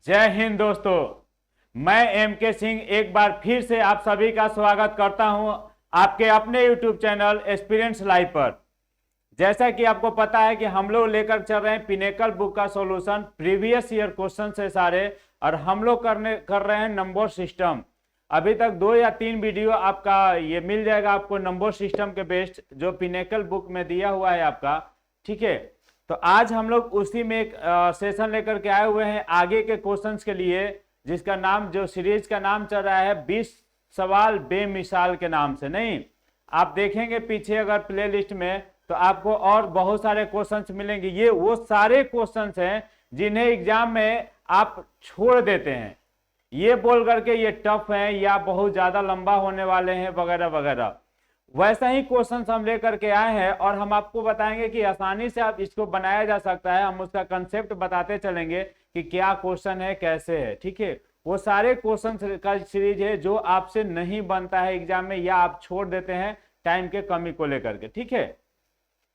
जय हिंद दोस्तों। मैं एम के सिंह एक बार फिर से आप सभी का स्वागत करता हूं आपके अपने यूट्यूब चैनल एक्सपीरियंस लाइव पर। जैसा कि आपको पता है कि हम लोग लेकर चल रहे हैं पिनेकल बुक का सॉल्यूशन, प्रीवियस ईयर क्वेश्चन से सारे, और हम लोग कर रहे हैं नंबर सिस्टम। अभी तक 2 या 3 वीडियो आपका ये मिल जाएगा आपको नंबर सिस्टम के बेस्ड, जो पिनेकल बुक में दिया हुआ है आपका। ठीक है, तो आज हम लोग उसी में एक सेशन लेकर के आए हुए हैं आगे के क्वेश्चंस के लिए, जिसका नाम, जो सीरीज का नाम चल रहा है 20 सवाल बेमिसाल के नाम से। नहीं, आप देखेंगे पीछे अगर प्लेलिस्ट में तो आपको और बहुत सारे क्वेश्चंस मिलेंगे। ये वो सारे क्वेश्चंस हैं जिन्हें एग्जाम में आप छोड़ देते हैं ये बोल करके ये टफ है या बहुत ज्यादा लंबा होने वाले हैं वगैरह वगैरह। वैसा ही क्वेश्चन हम लेकर के आए हैं और हम आपको बताएंगे कि आसानी से आप इसको बनाया जा सकता है। हम उसका कंसेप्ट बताते चलेंगे कि क्या क्वेश्चन है, कैसे है। ठीक है, वो सारे क्वेश्चन का सीरीज है जो आपसे नहीं बनता है एग्जाम में या आप छोड़ देते हैं टाइम के कमी को लेकर के। ठीक है,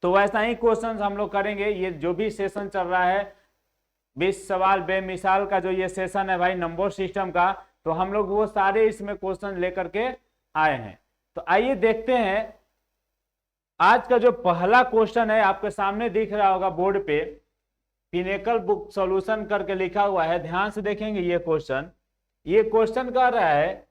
तो वैसा ही क्वेश्चन हम लोग करेंगे। ये जो भी सेशन चल रहा है 20 सवाल बेमिसाल का, जो ये सेशन है भाई नंबर सिस्टम का, तो हम लोग वो सारे इसमें क्वेश्चन लेकर के आए हैं। तो आइए देखते हैं आज का जो पहला क्वेश्चन है। आपके सामने दिख रहा होगा बोर्ड पे पिनेकल बुक सॉल्यूशन करके लिखा हुआ है। ध्यान से देखेंगे ये क्वेश्चन कह रहा है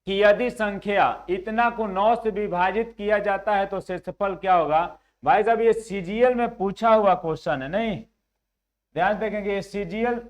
कि यदि संख्या इतना को 9 से विभाजित किया जाता है तो क्षेत्रफल क्या होगा। भाई साहब ये सीजीएल में पूछा हुआ क्वेश्चन है। नहीं, ध्यान देखेंगे, ये सीजीएल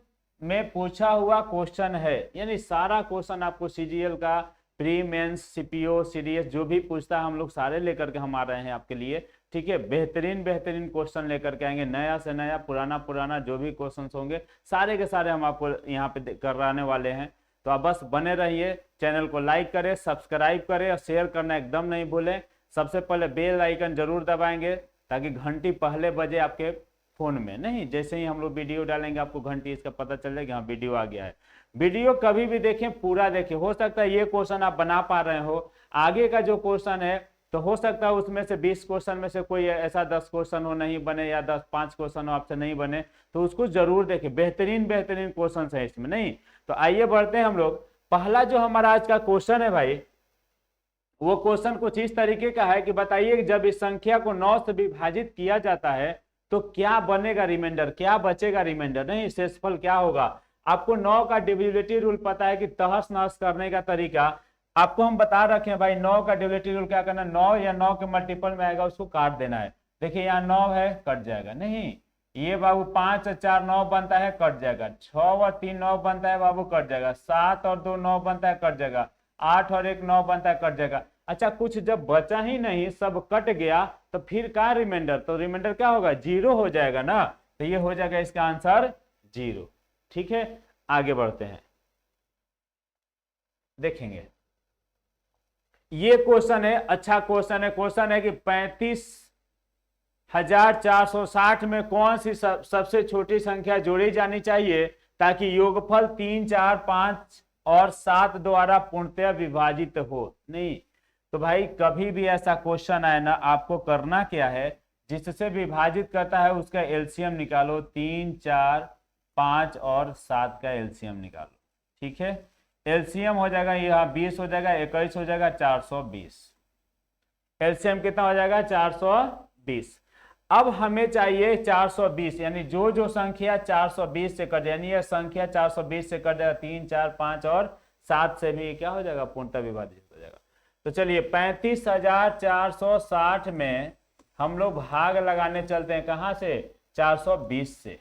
में पूछा हुआ क्वेश्चन है, यानी सारा क्वेश्चन आपको सीजीएल का प्री मेंस सीपीओ सीडीएस जो भी पूछता है हम लोग सारे लेकर के हम आ रहे हैं आपके लिए। ठीक है, बेहतरीन क्वेश्चन लेकर के आएंगे, नया से नया, पुराना जो भी क्वेश्चन होंगे सारे के सारे हम आपको यहाँ पे कराने वाले हैं। तो आप बस बने रहिए, चैनल को लाइक करें, सब्सक्राइब करें और शेयर करना एकदम नहीं भूलें। सबसे पहले बेल आइकन जरूर दबाएंगे ताकि घंटी पहले बजे आपके फोन में। नहीं, जैसे ही हम लोग वीडियो डालेंगे आपको घंटी इसका पता चल जाएगा, हाँ वीडियो आ गया है। वीडियो कभी भी देखें, पूरा देखें। हो सकता है ये क्वेश्चन आप बना पा रहे हो, आगे का जो क्वेश्चन है तो हो सकता है उसमें से 20 क्वेश्चन में से कोई ऐसा 10 क्वेश्चन हो नहीं बने, या 5 क्वेश्चन हो आपसे नहीं बने, तो उसको जरूर देखें। बेहतरीन क्वेश्चन है इसमें। नहीं, तो आइए बढ़ते हैं हम लोग। पहला जो हमारा आज का क्वेश्चन है भाई, वो क्वेश्चन कुछ इस तरीके का है कि बताइए जब इस संख्या को 9 से विभाजित किया जाता है तो क्या बनेगा रिमाइंडर, क्या बचेगा रिमाइंडर। नहीं, शेषफल क्या होगा। आपको 9 का डिविजिबिलिटी रूल पता है कि तहस नहस करने का तरीका आपको हम बता रखे हैं भाई। 9 का डिविजिबिलिटी रूल क्या करना, 9 या 9 के मल्टीपल में आएगा उसको काट देना है। देखिए यहाँ 9 है, कट जाएगा। नहीं, ये बाबू 5 और 4 9 बनता है, कट जाएगा। 6 और 3 9 बनता है बाबू, कट जाएगा। 7 और 2 9 बनता है, कट जाएगा। 8 और 1 9 बनता है, कट जाएगा। अच्छा, कुछ जब बचा ही नहीं, सब कट गया, तो फिर क्या रिमाइंडर, तो रिमाइंडर क्या होगा, 0 हो जाएगा ना। तो ये हो जाएगा इसका आंसर 0। ठीक है, आगे बढ़ते हैं, देखेंगे ये क्वेश्चन है। अच्छा क्वेश्चन है कि 35,460 में कौन सी सबसे छोटी संख्या जोड़ी जानी चाहिए ताकि योगफल 3 4 5 और 7 द्वारा पूर्णतः विभाजित हो। नहीं, तो भाई कभी भी ऐसा क्वेश्चन आए ना, आपको करना क्या है, जिससे विभाजित करता है उसका एलसीएम निकालो। 3 4 5 और 7 का एलसीएम निकालो। ठीक है, एलसीएम हो जाएगा यहाँ 20 हो जाएगा, 21 हो जाएगा, 420। एलसीएम कितना हो जाएगा, 420। अब हमें चाहिए 420, यानी जो संख्या 420 से कट जाए, यानी यह संख्या 420 से कट जाएगा, 3 4 5 और 7 से भी क्या हो जाएगा, पूर्णतः विभाजित हो जाएगा। तो चलिए 35,460 में हम लोग भाग लगाने चलते हैं, कहां से, 420 से।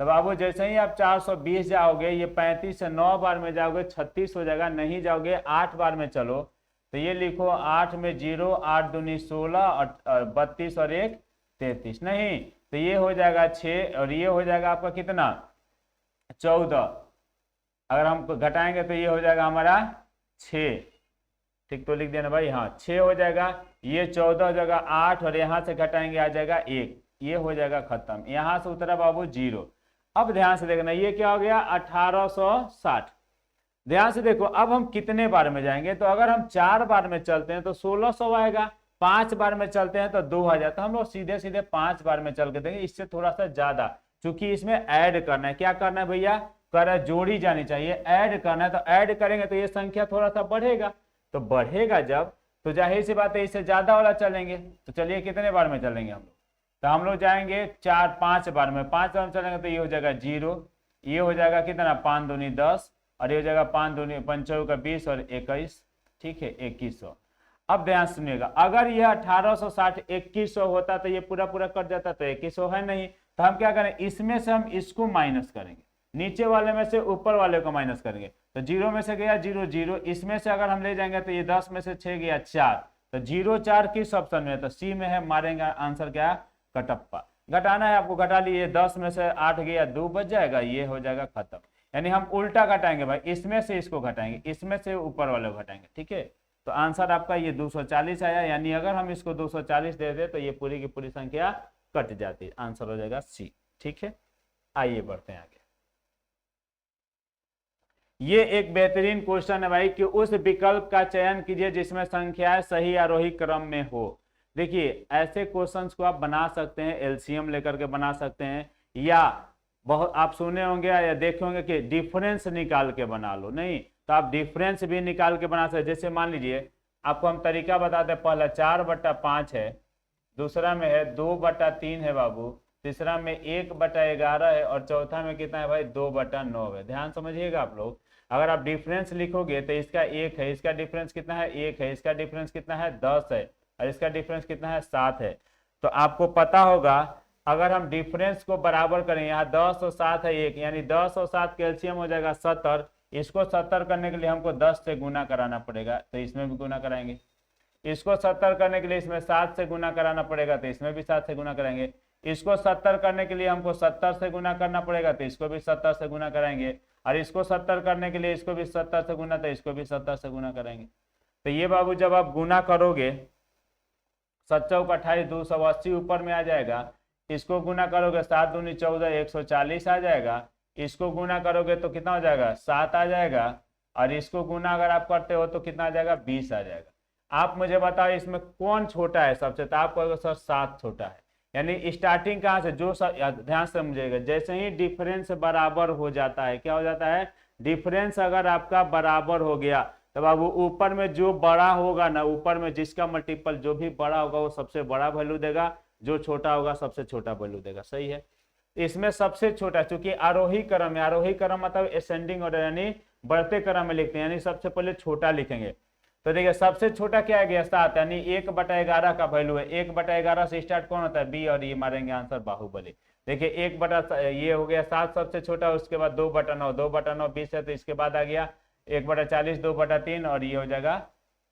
तो बाबू जैसे ही आप 420 जाओगे, ये 35 से 9 बार में जाओगे 36 हो जाएगा, नहीं जाओगे 8 बार में चलो, तो ये लिखो 8 में 0, 8 दूनी 16 और 32 और 1 33। नहीं, तो ये हो जाएगा 6 और ये हो जाएगा आपका कितना, 14। अगर हम घटाएंगे तो ये हो जाएगा हमारा 6। ठीक, तो लिख देना भाई, हाँ 6 हो जाएगा। ये 14 हो जाएगा, 8 और यहाँ से घटाएंगे आ जाएगा 1, ये हो जाएगा खत्म। यहाँ से उतरा बाबू 0। अब ध्यान से देखना, ये क्या हो गया, 1860। ध्यान से देखो, अब हम कितने बार में जाएंगे, तो अगर हम 4 बार में चलते हैं तो 1600 आएगा, 5 बार में चलते हैं तो 2000। तो हम लोग सीधे सीधे 5 बार में चल के देंगे, इससे थोड़ा सा ज्यादा, क्योंकि इसमें ऐड करना है। क्या करना है भैया, कह रहा है जोड़ी जानी चाहिए, ऐड करना है, तो ऐड करेंगे तो ये संख्या थोड़ा सा बढ़ेगा, तो बढ़ेगा जब तो जाहिर सी बात है इससे ज्यादा वाला चलेंगे। तो चलिए कितने बार में चलेंगे हम लोग, तो हम लोग जाएंगे 4-5 बार में, 5 बार में चलेंगे तो ये हो जाएगा 0, ये हो जाएगा कितना 5 दूनी 10 और ये हो जाएगा 5 दूनी 5 का 20 और 21, ठीक है 2100। अब ध्यान सुनिएगा, अगर यह 1860 2100 होता तो ये पूरा पूरा कट जाता, तो 2100 है नहीं, तो हम क्या करें, इसमें से हम इसको माइनस करेंगे, नीचे वाले में से ऊपर वाले को माइनस करेंगे, तो 0 में से गया 0 0, इसमें से अगर हम ले जाएंगे तो ये 10 में से 6 गया 4, तो 0 4 किस ऑप्शन में है, तो सी में है, मारेंगे आंसर क्या है कटप्पा। घटाना है आपको, घटा लिए, 10 में से 8 गया 2 बच जाएगा, ये हो जाएगा खत्म। यानी हम उल्टा घटाएंगे भाई, इसमें से इसको घटाएंगे, इसमें से ऊपर वाले को घटाएंगे, ठीक है। तो आंसर आपका ये 240 आया, यानी अगर हम इसको 240 दे दे तो ये पूरी की पूरी संख्या कट जाती है, आंसर हो जाएगा सी, ठीक है। आइए बढ़ते हैं आगे। ये एक बेहतरीन क्वेश्चन है भाई कि उस विकल्प का चयन कीजिए जिसमें संख्याएं सही आरोही क्रम में हो। देखिए ऐसे क्वेश्चंस को आप बना सकते हैं, एलसीएम लेकर के बना सकते हैं, या बहुत आप सुने होंगे या देखे होंगे कि डिफरेंस निकाल के बना लो, नहीं तो आप डिफरेंस भी निकाल के बना सकते। जैसे मान लीजिए आपको हम तरीका बताते हैं, पहला 4/5 है, दूसरा में है 2/3 है बाबू, तीसरा में 1/11 है और चौथा में कितना है भाई 2/9 है। ध्यान समझिएगा आप लोग, अगर आप डिफरेंस लिखोगे तो इसका 1 है, इसका डिफरेंस कितना है 1 है, इसका डिफरेंस कितना है 10 है और इसका डिफरेंस कितना है 7 है। तो आपको पता होगा अगर हम डिफरेंस को बराबर करें, यहाँ 10 और 7 है 1, यानी 10 और 7 कैल्शियम हो जाएगा 70, इसको 70 करने के लिए हमको 10 से गुना कराना पड़ेगा, तो इसमें भी गुना कराएंगे। इसको 70 करने के लिए इसमें 7 से गुना कराना पड़ेगा, तो इसमें भी 7 से गुना कराएंगे। इसको 70 करने के लिए हमको 70 से गुना करना पड़ेगा, तो इसको भी 70 से गुना कराएंगे, और इसको 70 करने के लिए इसको भी 70 से गुना, तो इसको भी 70 से गुना कराएंगे। तो ये बाबू जब आप गुना करोगे 7 चौक 28 280 ऊपर में आ जाएगा, इसको गुना करोगे 7 दूनी 14 140 आ जाएगा, इसको गुना करोगे तो कितना हो जाएगा 7 आ जाएगा, और इसको गुना अगर आप करते हो तो कितना आ जाएगा 20 आ जाएगा। आप मुझे बताओ इसमें कौन छोटा है सबसे, तो आप कहोगे सर 7 छोटा है। यानी स्टार्टिंग कहाँ से, जो ध्यान से समझिएगा, जैसे ही डिफरेंस बराबर हो जाता है, क्या हो जाता है, डिफरेंस अगर आपका बराबर हो गया तो बाबू ऊपर में जो बड़ा होगा ना, ऊपर में जिसका मल्टीपल जो भी बड़ा होगा वो सबसे बड़ा वैल्यू देगा, जो छोटा होगा सबसे छोटा वैल्यू देगा, सही है। इसमें सबसे छोटा, चूंकि आरोही क्रम है, आरोही क्रम मतलब असेंडिंग ऑर्डर यानी बढ़ते क्रम में लिखते हैं, यानी सबसे पहले छोटा लिखेंगे। तो देखिए सबसे छोटा क्या है 7, यानी 1/11 का वैल्यू है, 1/11 से स्टार्ट कौन होता है बी, और ये मारेंगे आंसर बाहुबली। देखिए ये हो गया 7 सबसे छोटा, उसके बाद 2/9, 2/9 20 है, तो इसके बाद आ गया 1/40 2/3 और ये हो जाएगा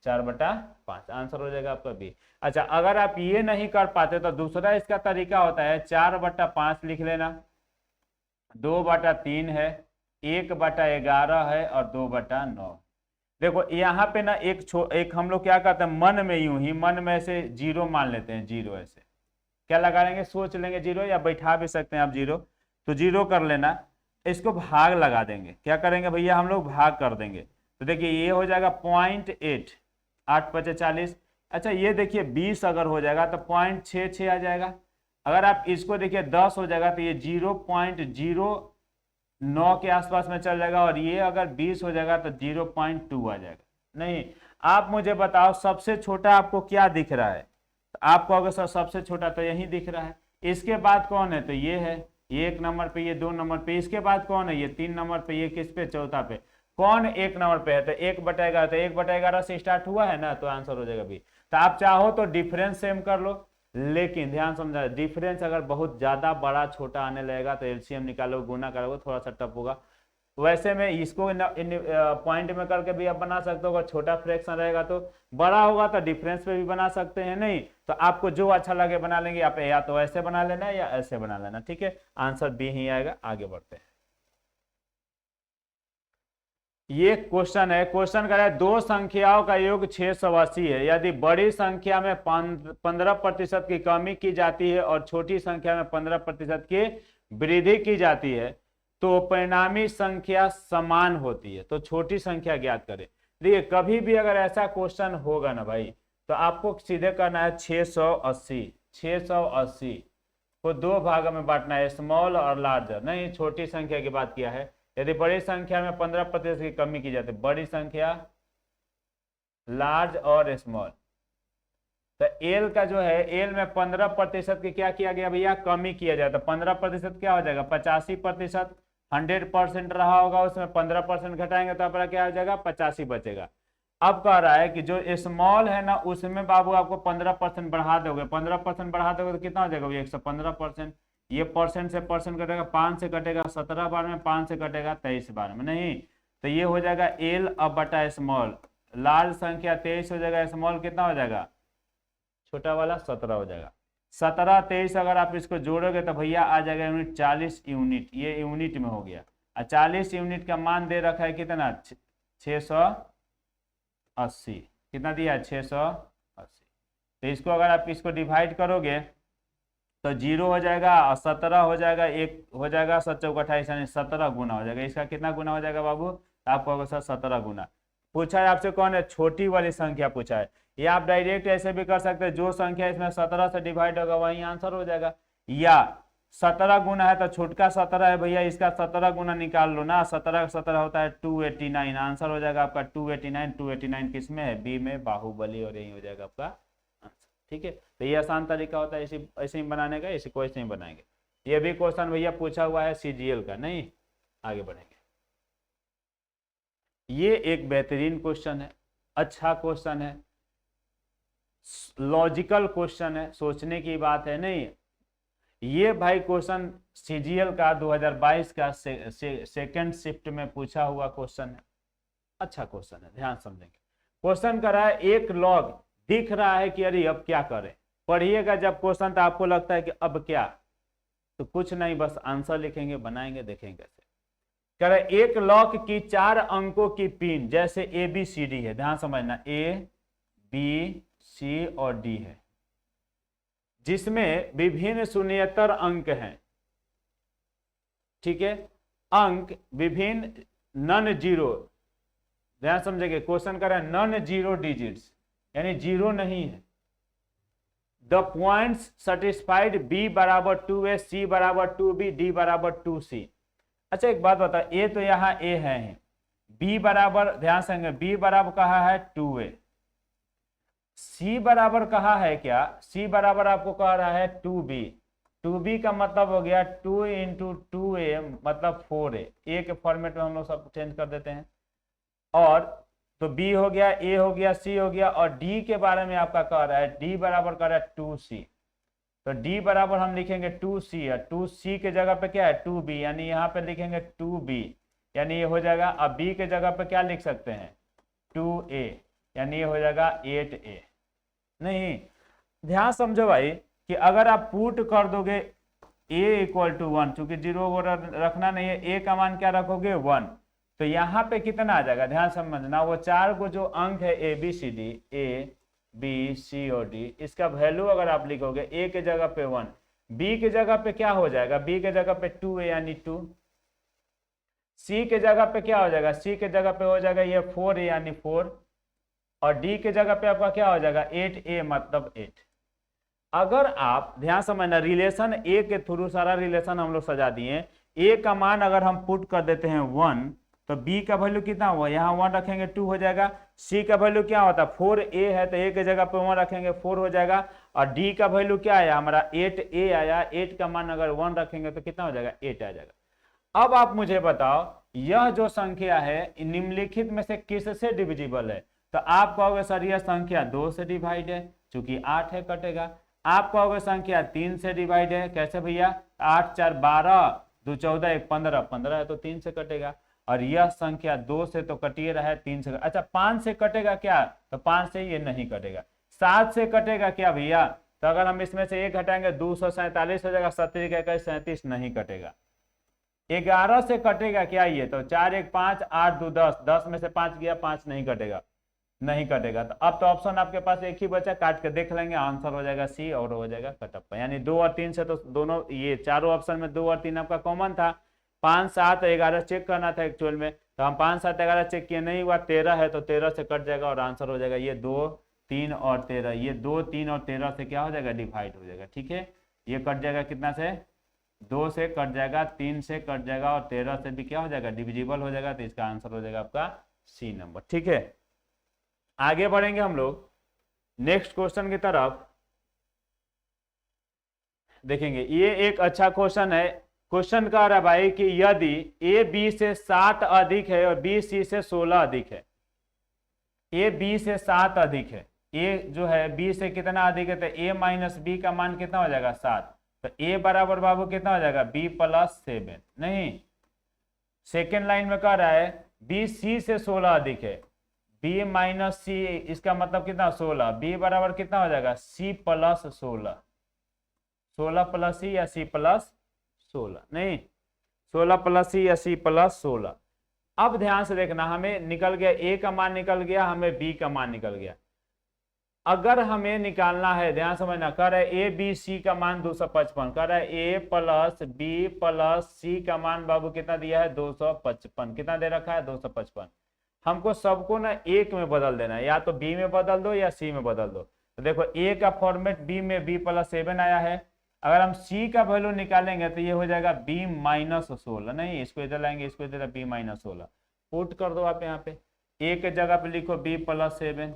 4/5, आंसर हो जाएगा आपका बी। अच्छा अगर आप ये नहीं कर पाते तो दूसरा इसका तरीका होता है 4/5 लिख लेना, 2/3 है, 1/11 है और 2/9। देखो यहाँ पे ना एक हम लोग क्या करते हैं, मन में यूं ही मन में से 0 मान लेते हैं, 0 ऐसे क्या लगा लेंगे, सोच लेंगे 0, या बैठा भी सकते हैं आप 0, तो 0 कर लेना, इसको भाग लगा देंगे, क्या करेंगे भैया हम लोग भाग कर देंगे। तो देखिए ये हो जाएगा 0.8, 8×5 = 40। अच्छा ये देखिए 20 अगर हो जाएगा तो 0.66 आ जाएगा। अगर आप इसको देखिए 10 हो जाएगा तो ये 0.09 के आसपास में चल जाएगा, और ये अगर 20 हो जाएगा तो 0.2 आ जाएगा। नहीं आप मुझे बताओ सबसे छोटा आपको क्या दिख रहा है, तो आपको अगर सबसे छोटा तो यही दिख रहा है, इसके बाद कौन है, तो ये है, ये 1 नंबर पे, ये 2 नंबर पे, इसके बाद कौन है, ये 3 नंबर पे, ये किस पे, चौथा पे, कौन 1 नंबर पे है, तो 1/11, तो 1/11 से स्टार्ट हुआ है ना, तो आंसर हो जाएगा बी। तो आप चाहो तो डिफरेंस सेम कर लो, लेकिन ध्यान समझा डिफरेंस अगर बहुत ज्यादा बड़ा छोटा आने लगेगा तो एलसीएम निकालो, गुना करोगे, थोड़ा सा टफ होगा। वैसे में इसको पॉइंट में करके भी आप बना सकते हो, अगर छोटा फ्रैक्शन रहेगा तो, बड़ा होगा तो डिफरेंस पे भी बना सकते हैं, नहीं तो आपको जो अच्छा लगे बना लेंगे, आप या तो ऐसे बना लेना या ऐसे बना लेना, ठीक है, आंसर बी ही आएगा। आगे बढ़ते हैं, ये क्वेश्चन है, क्वेश्चन कर रहा है दो संख्याओं का योग 680 है, यदि बड़ी संख्या में 15% की कमी की जाती है और छोटी संख्या में 15% की वृद्धि की जाती है तो परिणामी संख्या समान होती है, तो छोटी संख्या ज्ञात करें। देखिए कभी भी अगर ऐसा क्वेश्चन होगा ना भाई, तो आपको सीधे करना है 680 को 2 भागों में बांटना है, स्मॉल और लार्जर, नहीं छोटी संख्या की बात किया है, यदि बड़ी संख्या में 15% की कमी की जाती है, बड़ी संख्या लार्ज और स्मॉल, तो एल का जो है, एल में 15% की क्या किया गया भैया, कमी किया जाए, तो 15% क्या हो जाएगा, 85%, 100% रहा होगा उसमें 15% घटाएंगे तो अपना क्या हो जाएगा, 85 बचेगा। अब कह रहा है कि जो स्मॉल है ना उसमें बाबू आपको 15% बढ़ा दोगे, 15% बढ़ा दोगे तो कितना हो जाएगा, 115%। ये परसेंट से परसेंट कटेगा, 5 से कटेगा 17 बार में, 5 से कटेगा 23 बार में, नहीं तो ये हो जाएगा एल अब बटा स्मॉल, लार्ज संख्या 23 हो जाएगा, स्मॉल कितना हो जाएगा, छोटा वाला 17 हो जाएगा। 17 23 अगर आप इसको जोड़ोगे तो भैया आ जाएगा यूनिट 40 यूनिट, ये यूनिट में हो गया। और 40 यूनिट का मान दे रखा है कितना, 680, कितना दिया है, 680। तो इसको अगर आप इसको डिवाइड करोगे तो 0 हो जाएगा और 17 हो जाएगा, 1 हो जाएगा, 7 चौक 28 यानी 17 गुना हो जाएगा। इसका कितना गुना हो जाएगा बाबू, आपको होगा सर 17 गुना। पूछा है आपसे कौन है, छोटी वाली संख्या पूछा है। या आप डायरेक्ट ऐसे भी कर सकते हैं, जो संख्या इसमें 17 से डिवाइड होगा वही आंसर हो जाएगा। या 17 गुना है तो छोटका 17 है भैया, इसका 17 गुना निकाल लो ना, 17 17 होता है 289, आंसर हो जाएगा आपका 289। 289 किस में है, बी में, बाहुबली, और यही हो जाएगा आपका आंसर। ठीक है, तो ये आसान तरीका होता है ऐसे ही बनाने का, इसी को ऐसे ही बनाएंगे। ये भी क्वेश्चन भैया पूछा हुआ है सीजीएल का, नहीं आगे बढ़ेंगे। ये एक बेहतरीन क्वेश्चन है, अच्छा क्वेश्चन है, लॉजिकल क्वेश्चन है, सोचने की बात है। नहीं ये भाई क्वेश्चन सीजीएल का 2022 का सेकंड शिफ्ट में पूछा हुआ क्वेश्चन है, अच्छा क्वेश्चन है, ध्यान समझेंगे। क्वेश्चन कर रहा है एक लॉग, दिख रहा है कि अरे अब क्या करें, पढ़िएगा जब क्वेश्चन तो आपको लगता है कि अब क्या, तो कुछ नहीं, बस आंसर लिखेंगे, बनाएंगे, देखेंगे कैसे। कह रहा है एक लॉक की 4 अंकों की पिन, जैसे ABCD है, ध्यान समझना, ABC और D है, जिसमें विभिन्न शून्येतर अंक हैं, ठीक है, अंक विभिन्न नॉन जीरो, ध्यान समझेंगे। क्वेश्चन कर रहा है नॉन जीरो डिजिट्स, यानी जीरो नहीं है। द पॉइंट्स सेटिस्फाइड B बराबर 2A, C बराबर 2B, D बराबर 2C। अच्छा एक बात बता, ए तो यहाँ ए है, बी बराबर, ध्यान से, बी बराबर कहा है 2A, सी बराबर कहा है क्या, सी बराबर आपको कह रहा है 2B। 2B का मतलब हो गया 2 इंटू 2A मतलब 4A, ए के फॉर्मेट में हम लोग सब चेंज कर देते हैं। और तो B हो गया, A हो गया, C हो गया, और D के बारे में आपका कह रहा है, D बराबर कह रहा है 2C। तो D बराबर हम लिखेंगे 2C है, 2C के जगह पे क्या है 2B, यानी यहाँ पे लिखेंगे 2B, यानी ये हो जाएगा। अब B के जगह पे क्या लिख सकते हैं 2A, यानी ये हो जाएगा 8A। नहीं ध्यान समझो भाई कि अगर आप पुट कर दोगे A इक्वल टू 1, चूंकि 0 रखना नहीं है, A का मान क्या रखोगे 1, तो यहाँ पे कितना आ जाएगा, ध्यान समझना, वो 4 को जो अंक है ABCD, ABC और D, इसका वैल्यू अगर आप लिखोगे A के जगह पे 1, B के जगह पे क्या हो जाएगा, B के जगह पे 2A यानी 2, C के जगह पे क्या हो जाएगा, C के जगह पे हो जाएगा ये 4A यानी 4, और D के जगह पे आपका क्या हो जाएगा 8A मतलब 8। अगर आप ध्यान समझना, रिलेशन A के थ्रू सारा रिलेशन हम लोग सजा दिए। A का मान अगर हम पुट कर देते हैं 1, तो B का वैल्यू कितना हुआ, यहाँ 1 रखेंगे 2 हो जाएगा। C का वैल्यू क्या होता है 4A है, तो A के जगह पे 1 रखेंगे 4 हो जाएगा। और D का वैल्यू क्या आया हमारा 8A आया, 8 का मान अगर 1 रखेंगे तो कितना हो जाएगा 8 आ जाएगा। अब आप मुझे बताओ यह जो संख्या है निम्नलिखित में से किससे डिविजिबल है, तो आप कहोगे सर यह संख्या 2 से डिवाइड है, चूंकि 8 है कटेगा। आप कहोगे संख्या 3 से डिवाइड है, कैसे भैया 8 4 12, 2 14 1 15, 15 है तो 3 से कटेगा। और यह संख्या 2 से तो कटिए रहा है, 3 से, अच्छा 5 से कटेगा क्या, तो 5 से ये नहीं कटेगा। 7 से कटेगा क्या भैया, तो अगर हम इसमें से 1 हटाएंगे 247 हो जाएगा, 17 का 21 37 नहीं कटेगा। 11 से कटेगा क्या ये, तो 4 1 5 8 2 10, 10 में से 5 गया, 5 नहीं कटेगा, नहीं कटेगा। तो अब तो ऑप्शन आपके पास एक ही बचा, काट के देख लेंगे, आंसर हो जाएगा C और हो जाएगा कटअप। यानी 2 और 3 से तो दोनों, ये चारों ऑप्शन में 2 और 3 आपका कॉमन था। 5 7 11 चेक करना था एक्चुअल में, तो हम 5 7 11 चेक किए, नहीं हुआ, 13 है तो 13 से कट जाएगा और आंसर हो जाएगा ये 2 3 और 13, ये 2 3 और 13 से क्या हो जाएगा डिवाइड हो जाएगा। ठीक है, ये कट जाएगा कितना से 2 से कट जाएगा, 3 से कट जाएगा और 13 से भी क्या हो जाएगा, डिविजिबल हो जाएगा। तो इसका आंसर हो जाएगा आपका सी नंबर। ठीक है, आगे बढ़ेंगे हम लोग नेक्स्ट क्वेश्चन की तरफ। देखेंगे ये एक अच्छा क्वेश्चन है। क्वेश्चन कह रहा है भाई कि यदि ए बी से 7 अधिक है और बी सी से 16 अधिक है, ए बी से 7 अधिक है, ए जो है बी से कितना अधिक है, तो ए माइनस बी का मान कितना हो जाएगा 7। तो ए बराबर बाबू कितना हो जाएगा, बी प्लस 7। नहीं, सेकेंड लाइन में कह रहा है बी सी से 16 अधिक है, बी माइनस सी, इसका मतलब कितना 16, बी बराबर कितना हो जाएगा सी प्लस 16। 16 प्लस सी या सी प्लस 16, नहीं 16 प्लस सी या सी प्लस 16। अब ध्यान से देखना, हमें निकल गया ए का मान निकल गया, हमें बी का मान निकल गया। अगर हमें निकालना है, ध्यान समझना, कर रहा है ए बी सी का मान 255, कर रहा है ए प्लस बी प्लस सी का मान बाबू कितना दिया है 255, कितना दे रखा है 255। हमको सबको ना एक में बदल देना है, या तो बी में बदल दो या सी में बदल दो। तो देखो ए का फॉर्मेट बी में बी प्लस 7 आया है। अगर हम सी का वैल्यू निकालेंगे तो ये हो जाएगा बी माइनस 16, नहीं इसको इधर लाएंगे, इसको इधर बी माइनस 16 पुट कर दो आप यहाँ पे। ए के जगह पे लिखो बी प्लस 7,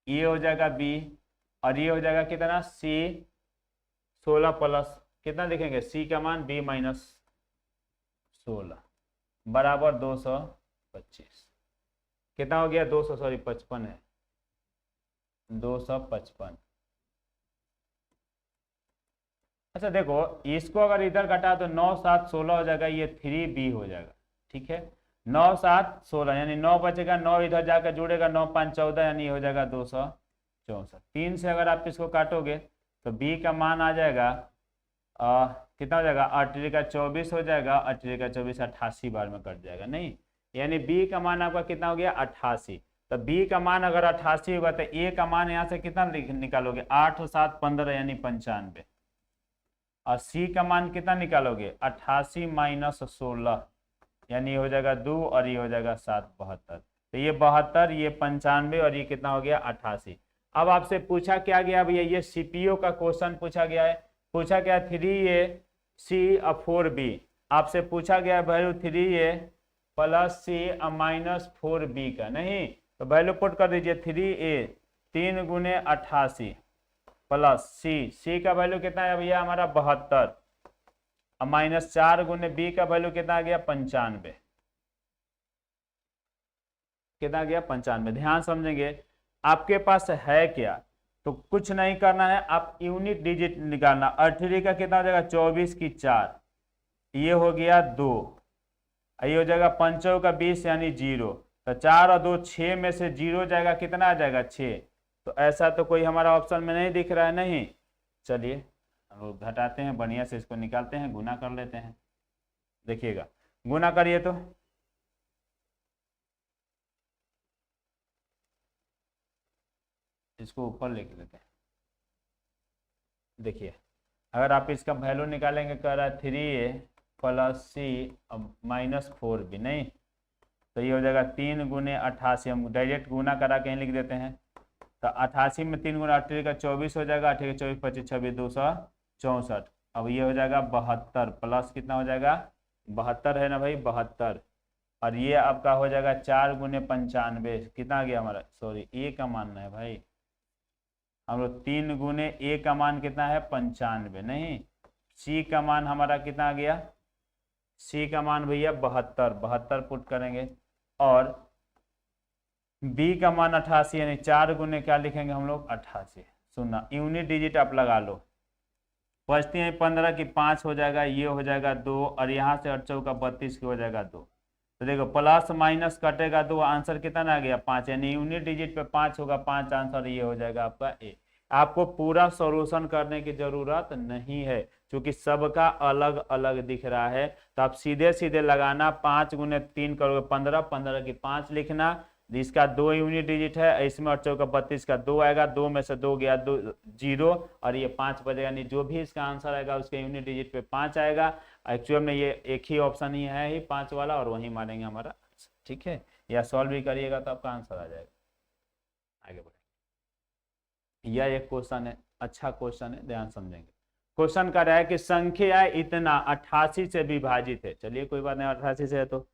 ये हो जाएगा बी और ये हो जाएगा कितना सी 16 प्लस कितना लिखेंगे सी का मान बी माइनस 16 बराबर 225। कितना हो गया 55 है, 255। अच्छा देखो, इसको अगर इधर घटा तो 9 7 16 हो जाएगा, ये 3b हो जाएगा। ठीक है, 9 7 16 यानी 9 बचेगा, 9 इधर जाकर जुड़ेगा, 9 5 14 यानी हो जाएगा 264। 3 से अगर आप इसको काटोगे तो b का मान आ जाएगा कितना हो जाएगा 8 का 24 हो जाएगा, 8 का 24 88 बार में कट जाएगा। नहीं, यानी b का मान आपका कितना हो गया 88। तो b का मान अगर 88 होगा तो a का मान यहाँ से कितना निकालोगे 8 और 7 15 यानी 95, और c का मान कितना निकालोगे 88 माइनस 16 यानी हो जाएगा 2 और ये हो जाएगा 7 72। तो ये 72, ये 95 और ये कितना हो गया 88। अब आपसे पूछा क्या गया भैया, ये सीपीओ का क्वेश्चन पूछा गया है। पूछा गया 3a c और 4b, आपसे पूछा गया वैल्यू 3a प्लस c और माइनस 4b का। नहीं तो वैल्यू पुट कर दीजिए 3a 3 गुने 88 प्लस सी का वैल्यू कितना है भैया हमारा 72 और माइनस 4 गुने बी का वैल्यू कितना आ गया 95, कितना आ गया 95। ध्यान समझेंगे, आपके पास है क्या, तो कुछ नहीं करना है, आप यूनिट डिजिट निकालना। 38 का कितना हो जाएगा 24 की 4, ये हो गया 2, ये हो जाएगा 5 का 20 यानी 0। तो 4 और 2 6 में से 0 जाएगा, कितना आ जाएगा 6। तो ऐसा तो कोई हमारा ऑप्शन में नहीं दिख रहा है। नहीं, चलिए हम लोग घटाते हैं, बढ़िया से इसको निकालते हैं, गुना कर लेते हैं। देखिएगा गुना करिए तो इसको ऊपर लेके लेते हैं। देखिए अगर आप इसका वैल्यू निकालेंगे, कह रहा है 3a प्लस सी माइनस 4b, नहीं तो ये हो जाएगा 3 गुने 88, हम डायरेक्ट गुना करा के लिख देते हैं। तो 88 में 3 गुना 8 का 24 हो जाएगा, 8 का 24 25 26 264। अब ये हो जाएगा 72 प्लस कितना हो जाएगा 72 है ना भाई 72, और ये आपका हो जाएगा 4 गुने 95, कितना आ गया हमारा, सॉरी ए का मान है भाई हम लोग, 3 गुने ए का मान कितना है 95। नहीं, सी का मान हमारा कितना आ गया, सी का मान भैया 72 पुट करेंगे, और बी का मान 88 यानी 4 गुने क्या लिखेंगे हम लोग 88। सुनना, यूनिट डिजिट आप लगा लो, बचती है 15 की 5 हो जाएगा, ये हो जाएगा 2, और यहाँ से 8 चौका 32 की हो जाएगा 2। तो देखो प्लस माइनस कटेगा 2, आंसर कितना आ गया 5, यानी यूनिट डिजिट पे 5 होगा, 5 आंसर ये हो जाएगा आपका ए। आपको पूरा सॉल्यूशन करने की जरूरत नहीं है, क्योंकि सबका अलग अलग दिख रहा है। तो आप सीधे सीधे लगाना, 5 गुने 3 करोगे 15, 15 की 5 लिखना, इसका 2 यूनिट डिजिट है, इसमें 8 चौका 32 का 2 आएगा, 2 में से 2 गया 2 0, और ये 5 बचेगा, यानी जो भी इसका आंसर आएगा उसके यूनिट डिजिट पे 5 आएगा। एक्चुअल में ये एक ही ऑप्शन ही है ही 5 वाला, और वही मारेंगे हमारा आंसर। ठीक है, या सॉल्व भी करिएगा तो आपका आंसर आ जाएगा। आगे बढ़े, यह एक क्वेश्चन है, अच्छा क्वेश्चन है, ध्यान समझेंगे। क्वेश्चन कर रहा है कि संख्या इतना 88 से विभाजित है, चलिए कोई बात नहीं, 88 से है तो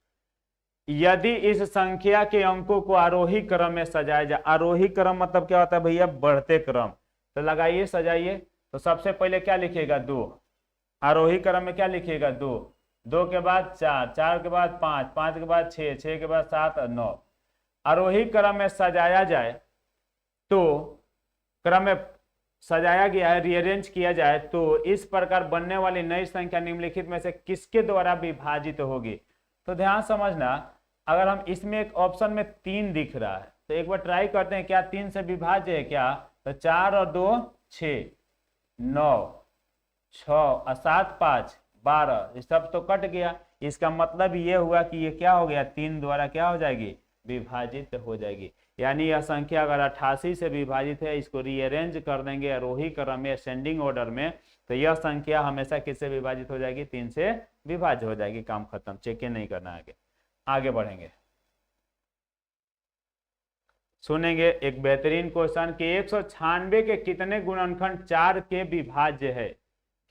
यदि इस संख्या के अंकों को आरोही क्रम में सजाया जाए, आरोही क्रम मतलब क्या होता है भैया, बढ़ते क्रम, तो लगाइए सजाइए। तो सबसे पहले क्या लिखिएगा, 2, आरोही क्रम में क्या लिखिएगा, 2, 2 के बाद 4, 4 के बाद 5, 5 के बाद 6, 6 के बाद 7 और 9। आरोही क्रम में सजाया जाए तो क्रम में सजाया गया है, रीअरेंज किया जाए तो इस प्रकार बनने वाली नई संख्या निम्नलिखित में से किसके द्वारा विभाजित होगी। तो ध्यान समझना, अगर हम इसमें एक ऑप्शन में 3 दिख रहा है तो एक बार ट्राई करते हैं, क्या 3 से विभाज्य है क्या, तो 4 और 2 6, 9, 6 और 7 5 12, ये सब तो कट गया। इसका मतलब ये हुआ कि ये क्या हो गया, 3 द्वारा क्या हो जाएगी, विभाजित हो जाएगी। यानी यह संख्या अगर 88 से विभाजित है, इसको रीअरेंज कर देंगे आरोही क्रम में असेंडिंग ऑर्डर में, तो यह संख्या हमेशा किससे विभाजित हो जाएगी, 3 से विभाज्य हो जाएगी। काम खत्म, चेक नहीं करना है। आगे बढ़ेंगे, सुनेंगे एक बेहतरीन क्वेश्चन कि 196 के कितने गुणनखंड 4 के विभाज्य है।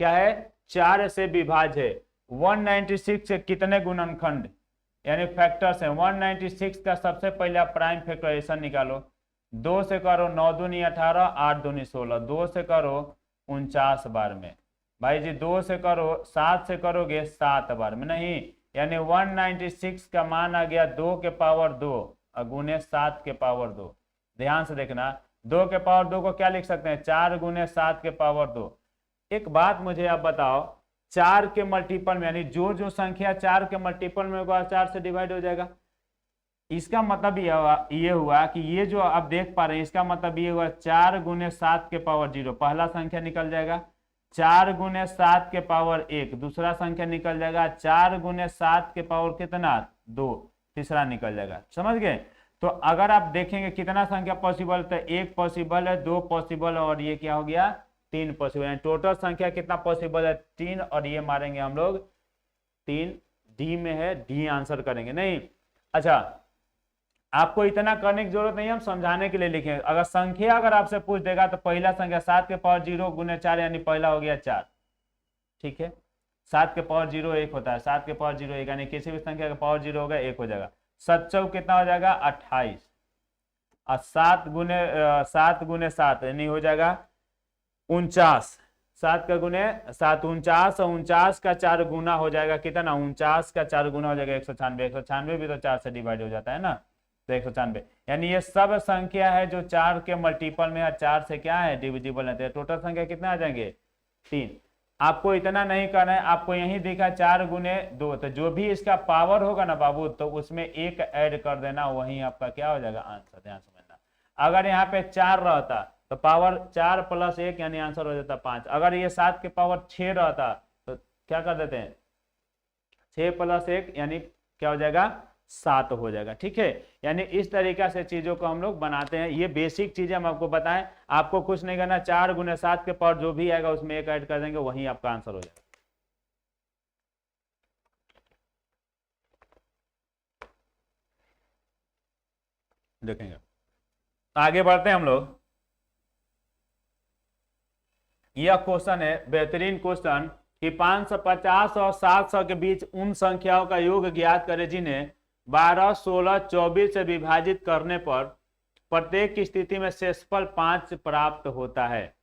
क्या है, 4 से विभाज्य है। 196 से कितने गुणनखंड यानी फैक्टर्स है, 196 का सबसे पहले आप प्राइम फैक्टराइजेशन निकालो। 2 से करो 9 दूनी 18, 8 दूनी 16, 2 से करो 49 बार में, भाई जी 2 से करो, 7 से करोगे 7 बार में, नहीं, यानी 196 का मान आ गया 2 के पावर 2 और गुने 7 के पावर 2। ध्यान से देखना, 2 के पावर 2 को क्या लिख सकते हैं, 4 गुने 7 के पावर 2। एक बात मुझे आप बताओ, 4 के मल्टीपल में यानी जो जो संख्या 4 के मल्टीपल में होगा 4 से डिवाइड हो जाएगा। इसका मतलब ये हुआ कि ये जो आप देख पा रहे हैं, इसका मतलब ये हुआ 4 गुने 7 के पावर 0, पहला संख्या निकल जाएगा। 4 गुने 7 के पावर 1, दूसरा संख्या निकल जाएगा। 4 गुने 7 के पावर कितना, 2, तीसरा निकल जाएगा। समझ गए। तो अगर आप देखेंगे कितना संख्या पॉसिबल, तो 1 पॉसिबल है, 2 पॉसिबल है और ये क्या हो गया, 3 पॉसिबल है। टोटल संख्या कितना पॉसिबल है, 3, और ये मारेंगे हम लोग 3, डी में है, डी आंसर करेंगे। नहीं, अच्छा आपको इतना करने की जरूरत नहीं, हम समझाने के लिए लिखे। अगर संख्या अगर आपसे पूछ देगा तो पहला संख्या 7 के पावर 0 गुने 4 यानी पहला हो गया 4, ठीक है। 7 के पावर 0 1 होता है, 7 के पावर 0 1, यानी किसी भी संख्या का पावर 0 होगा 1 हो जाएगा। 7 चौक कितना हो जाएगा, 28, और 7 गुने 7 यानी हो जाएगा 49, 7 का गुने 7 49, और 49 का 4 गुना हो जाएगा कितना, 49 का 4 गुना हो जाएगा 196। 196 भी तो 4 से डिवाइड हो जाता है ना, तो 196, यानी ये सब संख्या है जो 4 के मल्टीपल में है, 4 से क्या है, डिविजिबल है। तो टोटल संख्या कितना आ जाएंगे, 3। आपको इतना नहीं करना है, आपको यही दिखा 4 गुने 2, तो जो भी इसका पावर होगा ना बाबू, तो उसमें 1 ऐड कर देना, वही आपका क्या हो जाएगा, आंसर। ध्यान समझना, अगर यहाँ पे 4 रहता तो पावर 4 प्लस 1 यानी आंसर हो जाता 5। अगर ये 7 के पावर 6 रहता तो क्या कर देते हैं, 6 प्लस 1 यानी क्या हो जाएगा, 7 हो जाएगा, ठीक है। यानी इस तरीका से चीजों को हम लोग बनाते हैं। ये बेसिक चीजें हम आपको बताएं, आपको कुछ नहीं करना, 4 गुने 7 के पावर जो भी आएगा उसमें 1 ऐड कर देंगे, वही आपका आंसर हो जाएगा। देखेंगे, आगे बढ़ते हैं हम लोग। यह क्वेश्चन है बेहतरीन क्वेश्चन कि 550 और 700 के बीच उन संख्याओं का योग ज्ञात करें जिन्हें 12, 16, 24 से विभाजित करने पर प्रत्येक की स्थिति में शेषफल 5 प्राप्त होता है।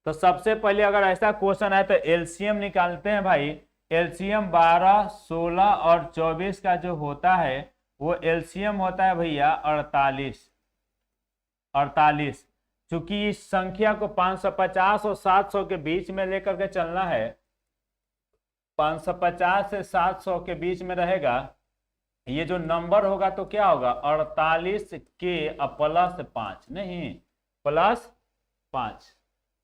तो सबसे पहले अगर ऐसा क्वेश्चन है तो एलसीएम निकालते हैं भाई। एलसीएम 12, 16 और 24 का जो होता है वो एलसीएम होता है भैया 48। चूंकि इस संख्या को 550 और 700 के बीच में लेकर के चलना है, 550 से 700 के बीच में रहेगा, ये जो नंबर होगा तो क्या होगा 48 के प्लस 5, नहीं प्लस 5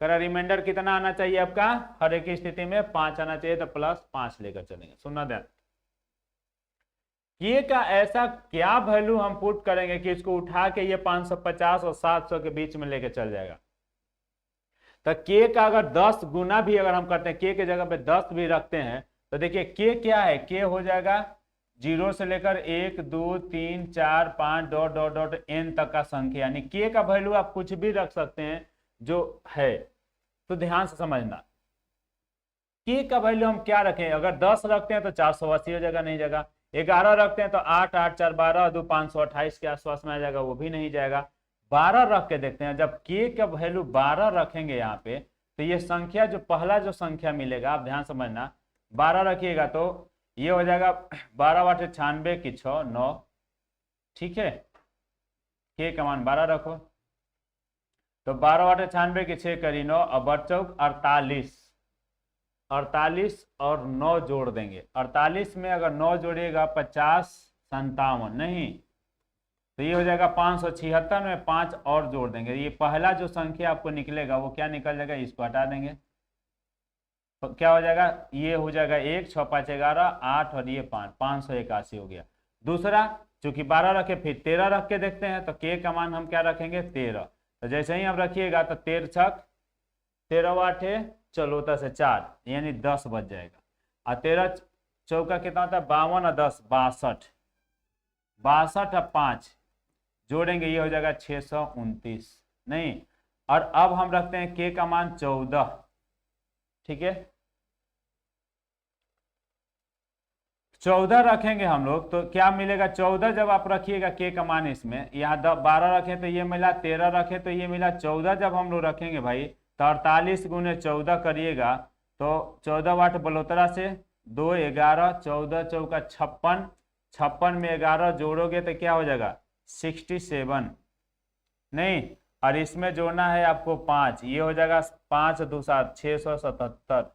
करा। रिमाइंडर कितना आना चाहिए आपका, हर एक स्थिति में 5 आना चाहिए, तो प्लस 5 लेकर चलेंगे। सुनना ध्यान, के का ऐसा क्या वैल्यू हम पुट करेंगे कि इसको उठा के ये 550 और 700 के बीच में लेके चल जाएगा। तो के का अगर 10 गुना भी अगर हम करते हैं, के के जगह पे 10 भी रखते हैं, तो देखिए के क्या है, के हो जाएगा 0 से लेकर 1 2 3 4 5 डॉट डॉट डॉट n तक का संख्या, यानी के का वैल्यू आप कुछ भी रख सकते हैं जो है। तो ध्यान से समझना, के का वैल्यू हम क्या रखें, अगर 10 रखते हैं तो 480 हो जाएगा, नहीं जाएगा। 11 रखते हैं तो 8 8 4 12 2 528 के आसपास में आ जाएगा, वो भी नहीं जाएगा। 12 रख के देखते हैं, जब के का वैल्यू 12 रखेंगे यहाँ पे तो ये संख्या जो पहला जो संख्या मिलेगा, आप ध्यान समझना, 12 रखिएगा तो ये हो जाएगा 12 बटे 96 की 6 9, ठीक है। के का मान 12 रखो तो 12 बटे 96 की 6 करी 9 और बचौक 48, 48 और 9 जोड़ देंगे। 48 में अगर 9 जोड़िएगा 50 57, नहीं तो ये हो जाएगा 576 में 5 और जोड़ देंगे। ये पहला जो संख्या आपको निकलेगा वो क्या निकल जाएगा, इसको हटा देंगे तो क्या हो जाएगा, ये हो जाएगा 1 6 5 11 8 और ये 5 581 हो गया। दूसरा चूंकि 12 रखे फिर 13 रख के देखते हैं तो के का मान हम क्या रखेंगे 13, तो जैसे ही आप रखिएगा तो 13 छक 13 8 चलो से 4 यानी 10 बच जाएगा। और 13 चौका कितना होता है 52 और 10 62, 62 और 5 जोड़ेंगे ये हो जाएगा 629, नहीं। और अब हम रखते हैं के का मान 14, ठीक है। 14 रखेंगे हम लोग तो क्या मिलेगा, 14 जब आप रखिएगा के का मान, इसमें यहाँ 12 रखे तो ये मिला, 13 रखे तो ये मिला, 14 जब हम लोग रखेंगे भाई तो 48 गुने 14 करिएगा तो 14 वाट बलोतरा से 2 11 14 चौका 56, 56 में 11 जोड़ोगे तो क्या हो जाएगा 67, नहीं। और इसमें जोड़ना है आपको 5, ये हो जाएगा 5 2 7 677,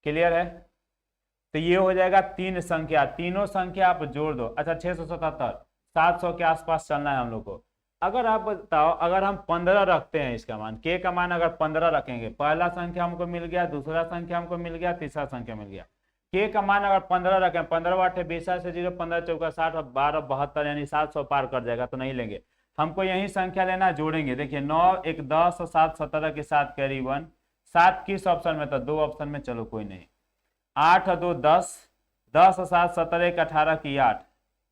क्लियर है। तो ये हो जाएगा तीन संख्या, तीनों संख्या आप जोड़ दो। अच्छा 677 700 के आसपास चलना है हम लोग को। अगर आप बताओ अगर हम 15 रखते हैं, इसका मान के का मान अगर 15 रखेंगे, पहला संख्या हमको मिल गया, दूसरा संख्या हमको मिल गया, तीसरा संख्या मिल गया। के का मान अगर 15 रखें, 15 वाट 20 से 0 15 चौका 60 और 12 72 यानी 700 पार कर जाएगा, तो नहीं लेंगे। हमको यही संख्या लेना, जोड़ेंगे। देखिए 9 1 10 और 7 17 के साथ कैरी 1, 7 किस ऑप्शन में था, 2 ऑप्शन में, चलो कोई नहीं। 8 और 2 10, 10 और 7 17 1 18 की 8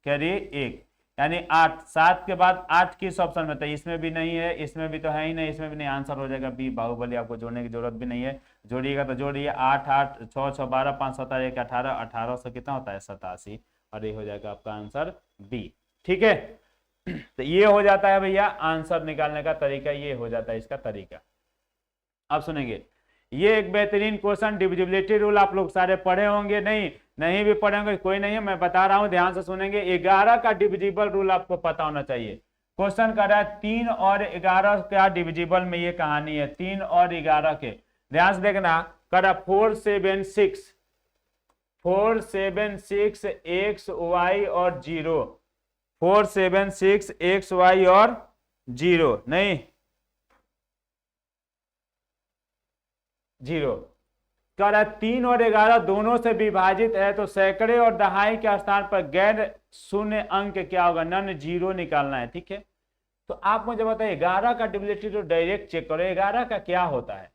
कैरी 1 यानी 8, 7 के बाद 8 किस ऑप्शन में था, इसमें भी नहीं है, इसमें भी तो है ही नहीं, इसमें भी नहीं, आंसर हो जाएगा बी बाहुबली। आपको जोड़ने की जरूरत भी नहीं है, जोड़िएगा तो जोड़िए 8 8 6 6 12 5 17 1 18, 18 से कितना होता है 87 और ये हो जाएगा आपका आंसर बी, ठीक है। तो ये हो जाता है भैया आंसर निकालने का तरीका, ये हो जाता है इसका तरीका। अब सुनेंगे, ये एक बेहतरीन क्वेश्चन, डिविजिबिलिटी रूल आप लोग सारे पढ़े होंगे, नहीं भी पढ़े होंगे कोई नहीं है, मैं बता रहा हूं, ध्यान से सुनेंगे। 11 का डिविजिबल रूल आपको पता होना चाहिए। क्वेश्चन कर रहा है 3 और 11 का डिविजिबल में ये कहानी है, 3 और 11 के, ध्यान से देखना। कर रहा 4 7 6 x y और 0, 4 7 6 x y और 0, नहीं 0। कह रहा है 3 और 11 दोनों से विभाजित है तो सैकड़े और दहाई के स्थान पर गैर शून्य अंक क्या होगा, नन जीरो निकालना है, ठीक है। तो आप मुझे बताइए 11 का डिविजिबिलिटी तो डायरेक्ट चेक करो, 11 का क्या होता है।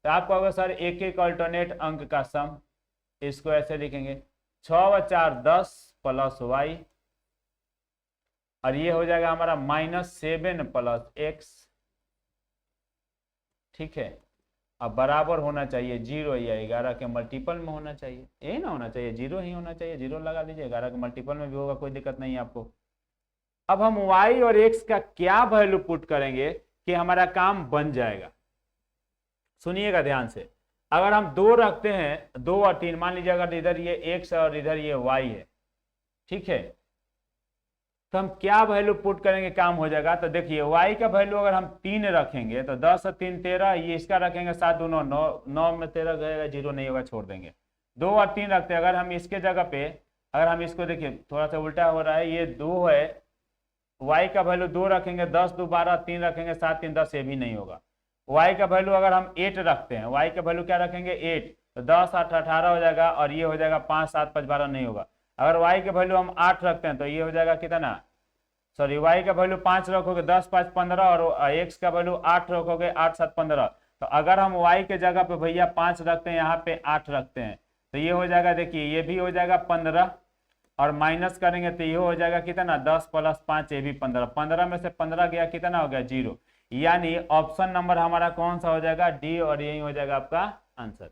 तो आपको अगर सर एक एक अल्टरनेट अंक का सम, इसको ऐसे लिखेंगे 6 और 4 10 प्लस y और ये हो जाएगा हमारा -7 प्लस x, ठीक है। अब बराबर होना चाहिए 0 या 11 के मल्टीपल में होना चाहिए, यही ना होना चाहिए, 0 ही होना चाहिए, 0 लगा दीजिए, 11 के मल्टीपल में भी होगा, कोई दिक्कत नहीं है आपको। अब हम y और x का क्या वैल्यू पुट करेंगे कि हमारा काम बन जाएगा, सुनिएगा ध्यान से। अगर हम 2 रखते हैं, 2 और 3, मान लीजिए अगर इधर ये x और इधर ये y है, ठीक है, तो हम क्या वैल्यू पुट करेंगे काम हो जाएगा। तो देखिए y का वैल्यू अगर हम 3 रखेंगे तो 10 और 3 13, ये इसका रखेंगे 7 2 9 9 में 13 गएगा, 0 नहीं होगा, छोड़ देंगे। 2 और 3 रखते हैं, अगर हम इसके जगह पे अगर हम इसको देखिए थोड़ा सा उल्टा हो रहा है, ये 2 है, y का वैल्यू 2 रखेंगे 10 2 12, 3 रखेंगे 7 3 10, ये भी नहीं होगा। y का वैल्यू अगर हम 8 रखते हैं, y का वैल्यू क्या रखेंगे 8, तो 10 8 18 हो जाएगा और ये हो जाएगा 5 7 5 12, नहीं होगा। अगर y के वैल्यू हम 8 रखते हैं तो ये हो जाएगा कितना, सॉरी y का वैल्यू 5 रखोगे 10 5 15 और x का वैल्यू 8 रखोगे 8 7 15। तो अगर हम y के जगह पे भैया 5 रखते हैं, यहाँ पे 8 रखते हैं, तो ये हो जाएगा, देखिए ये भी हो जाएगा 15 और माइनस करेंगे तो ये हो जाएगा कितना 10 प्लस 5, ये भी 15, 15 में से 15 गया कितना हो गया 0, यानी ऑप्शन नंबर हमारा कौन सा हो जाएगा डी, और यही हो जाएगा आपका आंसर।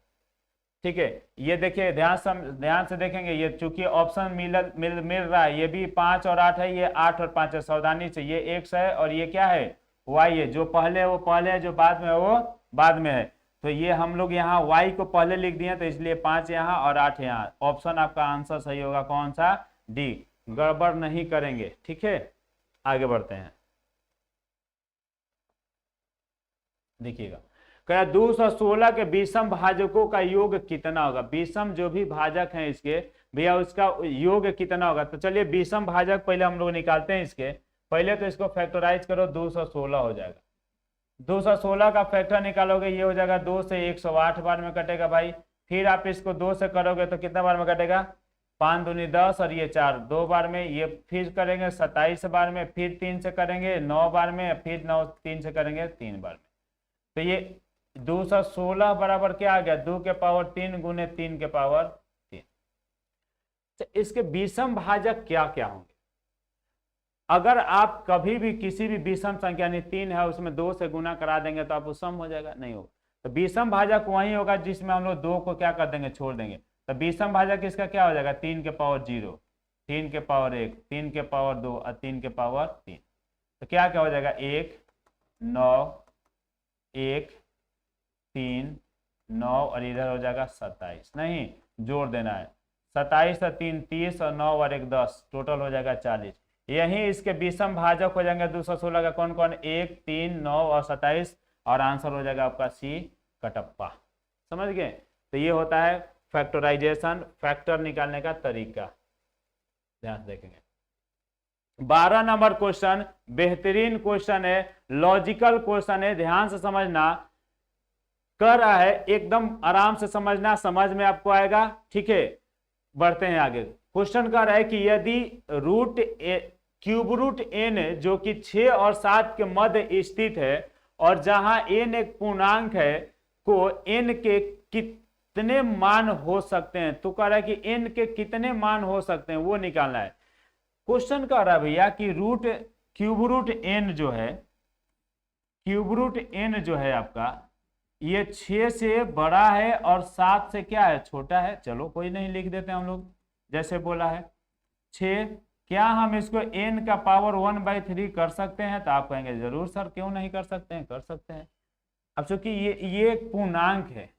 ठीक है, ये देखिए ध्यान से देखेंगे, ये चूंकि ऑप्शन मिल रहा है, ये भी 5 और 8 है, ये 8 और 5 है, सावधानी से, ये x है और ये क्या है y है, जो पहले है वो पहले है, जो बाद में है वो बाद में है। तो ये हम लोग यहाँ y को पहले लिख दिए, तो इसलिए 5 यहाँ और 8 यहाँ। ऑप्शन आपका आंसर सही होगा कौन सा, डी, गड़बड़ नहीं करेंगे। ठीक है, आगे बढ़ते हैं। देखिएगा, कह 216 के विषम भाजकों का योग कितना होगा। विषम जो भी भाजक हैं इसके भैया, उसका योग कितना होगा। तो चलिए विषम भाजक पहले हम लोग निकालते हैं इसके। पहले तो इसको फैक्टराइज करो, 216 हो जाएगा। 216 का फैक्टर निकालोगे, ये हो जाएगा 2 से 108 बार में कटेगा भाई। फिर आप इसको 2 से करोगे तो कितना बार में कटेगा, 5 दूनी 10 और ये 4, 2 बार में। ये फिर करेंगे 27 बार में, फिर 3 से करेंगे 9 बार में, फिर 9 3 से करेंगे 3 बार में। तो ये 216 बराबर क्या आ गया, 2 के पावर 3 गुने 3 के पावर 3। तो इसके विषम भाजक क्या क्या होंगे। अगर आप कभी भी किसी भी विषम संख्या, यानी 3 है, उसमें 2 से गुना करा देंगे तो आप वो सम हो जाएगा, नहीं होगा। तो विषम भाजक वही होगा जिसमें हम लोग 2 को क्या कर देंगे, छोड़ देंगे। तो विषम भाजक इसका क्या हो जाएगा, 3 के पावर 0, 3 के पावर 1, 3 के पावर 2 और 3 के पावर 3। तो क्या क्या हो जाएगा, 1 9 1 3 9 और इधर हो जाएगा 27, नहीं जोड़ देना है, 27 और 3 30 और 9 और 1 10, टोटल हो जाएगा 40। यही इसके विषम भाजक हो जाएंगे 216 का कौन कौन, 1 3 9 और 27, और आंसर हो जाएगा आपका सी, कटप्पा। समझ गए। तो ये होता है फैक्टराइजेशन, फैक्टर निकालने का तरीका। ध्यान से देखेंगे। 12 नंबर क्वेश्चन बेहतरीन क्वेश्चन है, लॉजिकल क्वेश्चन है, ध्यान से समझना। कर रहा है एकदम आराम से समझना, समझ में आपको आएगा। ठीक है, बढ़ते हैं आगे। क्वेश्चन कर रहा है कि यदि क्यूब रूट एन जो कि 6 और 7 के मध्य स्थित है और जहां एन एक पूर्णांक है, को एन के कितने मान हो सकते हैं। तो कह रहा है कि एन के कितने मान हो सकते हैं वो निकालना है। क्वेश्चन कह रहा है भैया कि क्यूब रूट एन जो है, क्यूब रूट एन जो है आपका, ये 6 से बड़ा है और 7 से क्या है, छोटा है। चलो कोई नहीं, लिख देते हैं हम लोग जैसे बोला है 6। क्या हम इसको n का पावर 1/3 कर सकते हैं। तो आप कहेंगे जरूर सर, क्यों नहीं कर सकते हैं, कर सकते हैं। अब चूंकि ये एक पूर्णांक है,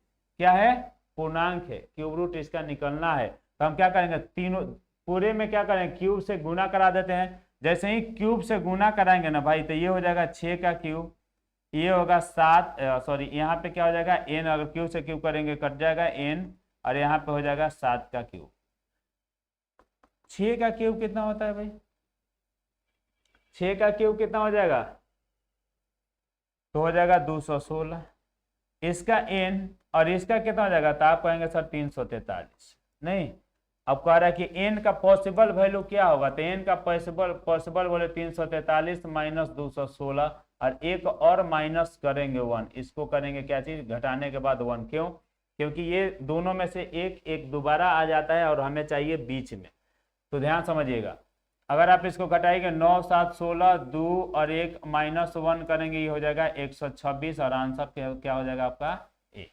क्या है, पूर्णांक है, क्यूब रूट इसका निकलना है। तो हम क्या करेंगे, तीनों पूरे में क्या करेंगे, क्यूब से गुना करा देते हैं। जैसे ही क्यूब से गुना कराएंगे ना भाई, तो ये हो जाएगा 6 का क्यूब, ये होगा 7, सॉरी यहाँ पे क्या हो जाएगा n, अगर क्यूब से क्यूब करेंगे कट जाएगा n, और यहाँ पे हो जाएगा 7 का क्यूब। 6 का क्यूब कितना होता है भाई, 6 का क्यूब कितना हो जाएगा, तो हो जाएगा 216। इसका n और इसका कितना हो जाएगा, तो आप कहेंगे सर 343। नहीं, अब कह रहा है कि n का पॉसिबल वैल्यू क्या होगा। तो n का पॉसिबल बोले 343 माइनस 216, और एक और माइनस करेंगे 1, इसको करेंगे क्या चीज, घटाने के बाद 1। क्यों, क्योंकि ये दोनों में से एक दोबारा आ जाता है और हमें चाहिए बीच में। तो ध्यान समझिएगा, अगर आप इसको घटाएंगे 9 7 16, 2 और 1 माइनस 1 करेंगे, ये हो जाएगा 126, और आंसर क्या हो जाएगा आपका ए।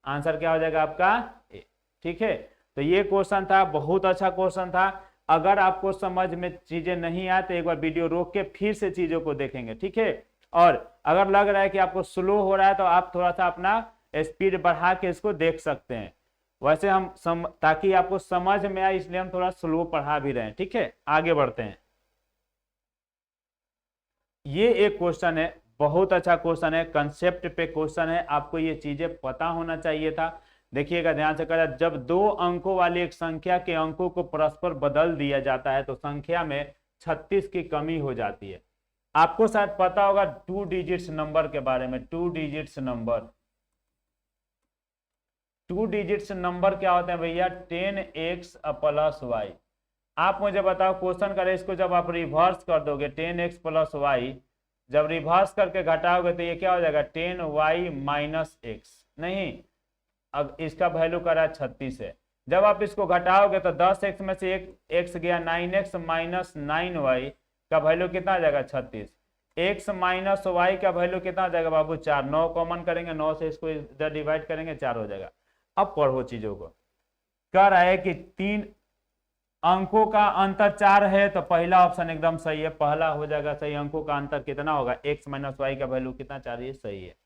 आंसर क्या हो जाएगा आपका ए। ठीक है, तो ये क्वेश्चन था, बहुत अच्छा क्वेश्चन था। अगर आपको समझ में चीजें नहीं आए तो एक बार वीडियो रोक के फिर से चीजों को देखेंगे। ठीक है, और अगर लग रहा है कि आपको स्लो हो रहा है तो आप थोड़ा सा अपना स्पीड बढ़ा के इसको देख सकते हैं। वैसे हम ताकि आपको समझ में आए इसलिए हम थोड़ा स्लो पढ़ा भी रहे हैं। ठीक है, आगे बढ़ते हैं। ये एक क्वेश्चन है, बहुत अच्छा क्वेश्चन है, कंसेप्ट पे क्वेश्चन है, आपको ये चीजें पता होना चाहिए था। देखिएगा ध्यान से, करा जब 2 अंकों वाली एक संख्या के अंकों को परस्पर बदल दिया जाता है तो संख्या में 36 की कमी हो जाती है। आपको शायद पता होगा 2 डिजिट्स नंबर के बारे में। 2 डिजिट्स नंबर, 2 डिजिट्स नंबर क्या होते हैं भैया, 10x प्लस y। आप मुझे बताओ, क्वेश्चन करें इसको, जब आप रिवर्स कर दोगे 10x प्लस y, जब रिवर्स करके घटाओगे तो ये क्या हो जाएगा 10y माइनस x। नहीं, अब इसका वैल्यू करा 36 है। जब आप इसको घटाओगे तो 10x में से एक x गया, 9x माइनस 9y का वैल्यू कितना आ जाएगा 36। x माइनस y का वैल्यू कितना आ जाएगा बाबू 4। 9 कॉमन करेंगे, 9 से इसको इधर डिवाइड करेंगे, 4 हो जाएगा। अब पढ़ो चीजों को। कह रहा है कि 3 अंकों का अंतर 4 है, तो पहला ऑप्शन एकदम सही है, पहला हो जाएगा सही। अंकों का अंतर कितना होगा, x माइनस वाई का वैल्यू कितना 4, ये सही है।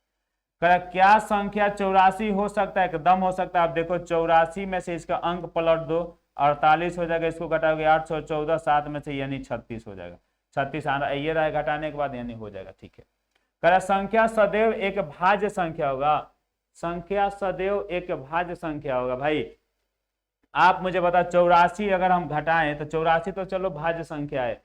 क्या संख्या 84 हो सकता है, एकदम हो सकता है। आप देखो 84 में से इसका अंक पलट दो, 48 हो जाएगा, इसको घटाओगे 814, 7 में से यानी 36 हो जाएगा। 36 ये रहा घटाने के बाद यानी हो जाएगा, ठीक है। कह संख्या सदैव एक भाज्य संख्या होगा, संख्या सदैव एक भाज्य संख्या होगा। भाई आप मुझे बता 84 अगर हम घटाएं तो 84 तो चलो भाज्य संख्या है,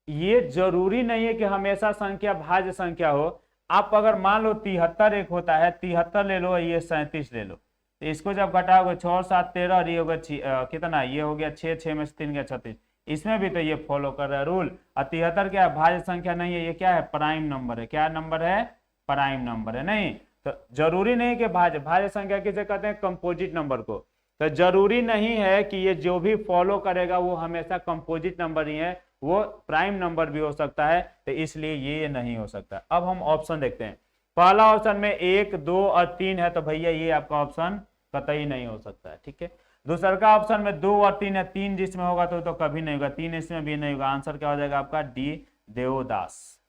ये जरूरी नहीं है कि हमेशा संख्या भाज्य संख्या हो। आप अगर मान लो 73 एक होता है, 73 ले लो, ये 37 ले लो, तो इसको जब घटाओगे 6 7 13 और ये होगा कितना, ये हो गया 6, 6 में से 3 गया 36। इसमें भी तो ये फॉलो कर रहा है रूल। और 73 क्या है, भाज्य संख्या नहीं है, ये क्या है, प्राइम नंबर है। क्या नंबर है, प्राइम नंबर है। नहीं तो जरूरी नहीं कि भाज्य संख्या किसे कहते हैं, कंपोजिट नंबर को। तो जरूरी नहीं है कि ये जो भी फॉलो करेगा वो हमेशा कंपोजिट नंबर ही है, वो प्राइम नंबर भी हो सकता है, तो इसलिए ये नहीं हो सकता। अब हम ऑप्शन देखते हैं। पहला ऑप्शन में 1 2 और 3 है, तो भैया ये आपका ऑप्शन कतई नहीं हो सकता है, ठीक है। दूसरा का ऑप्शन में 2 और 3 है, 3 जिसमें होगा तो कभी नहीं होगा, 3 इसमें भी नहीं होगा। आंसर क्या हो जाएगा आपका, डी देवदास,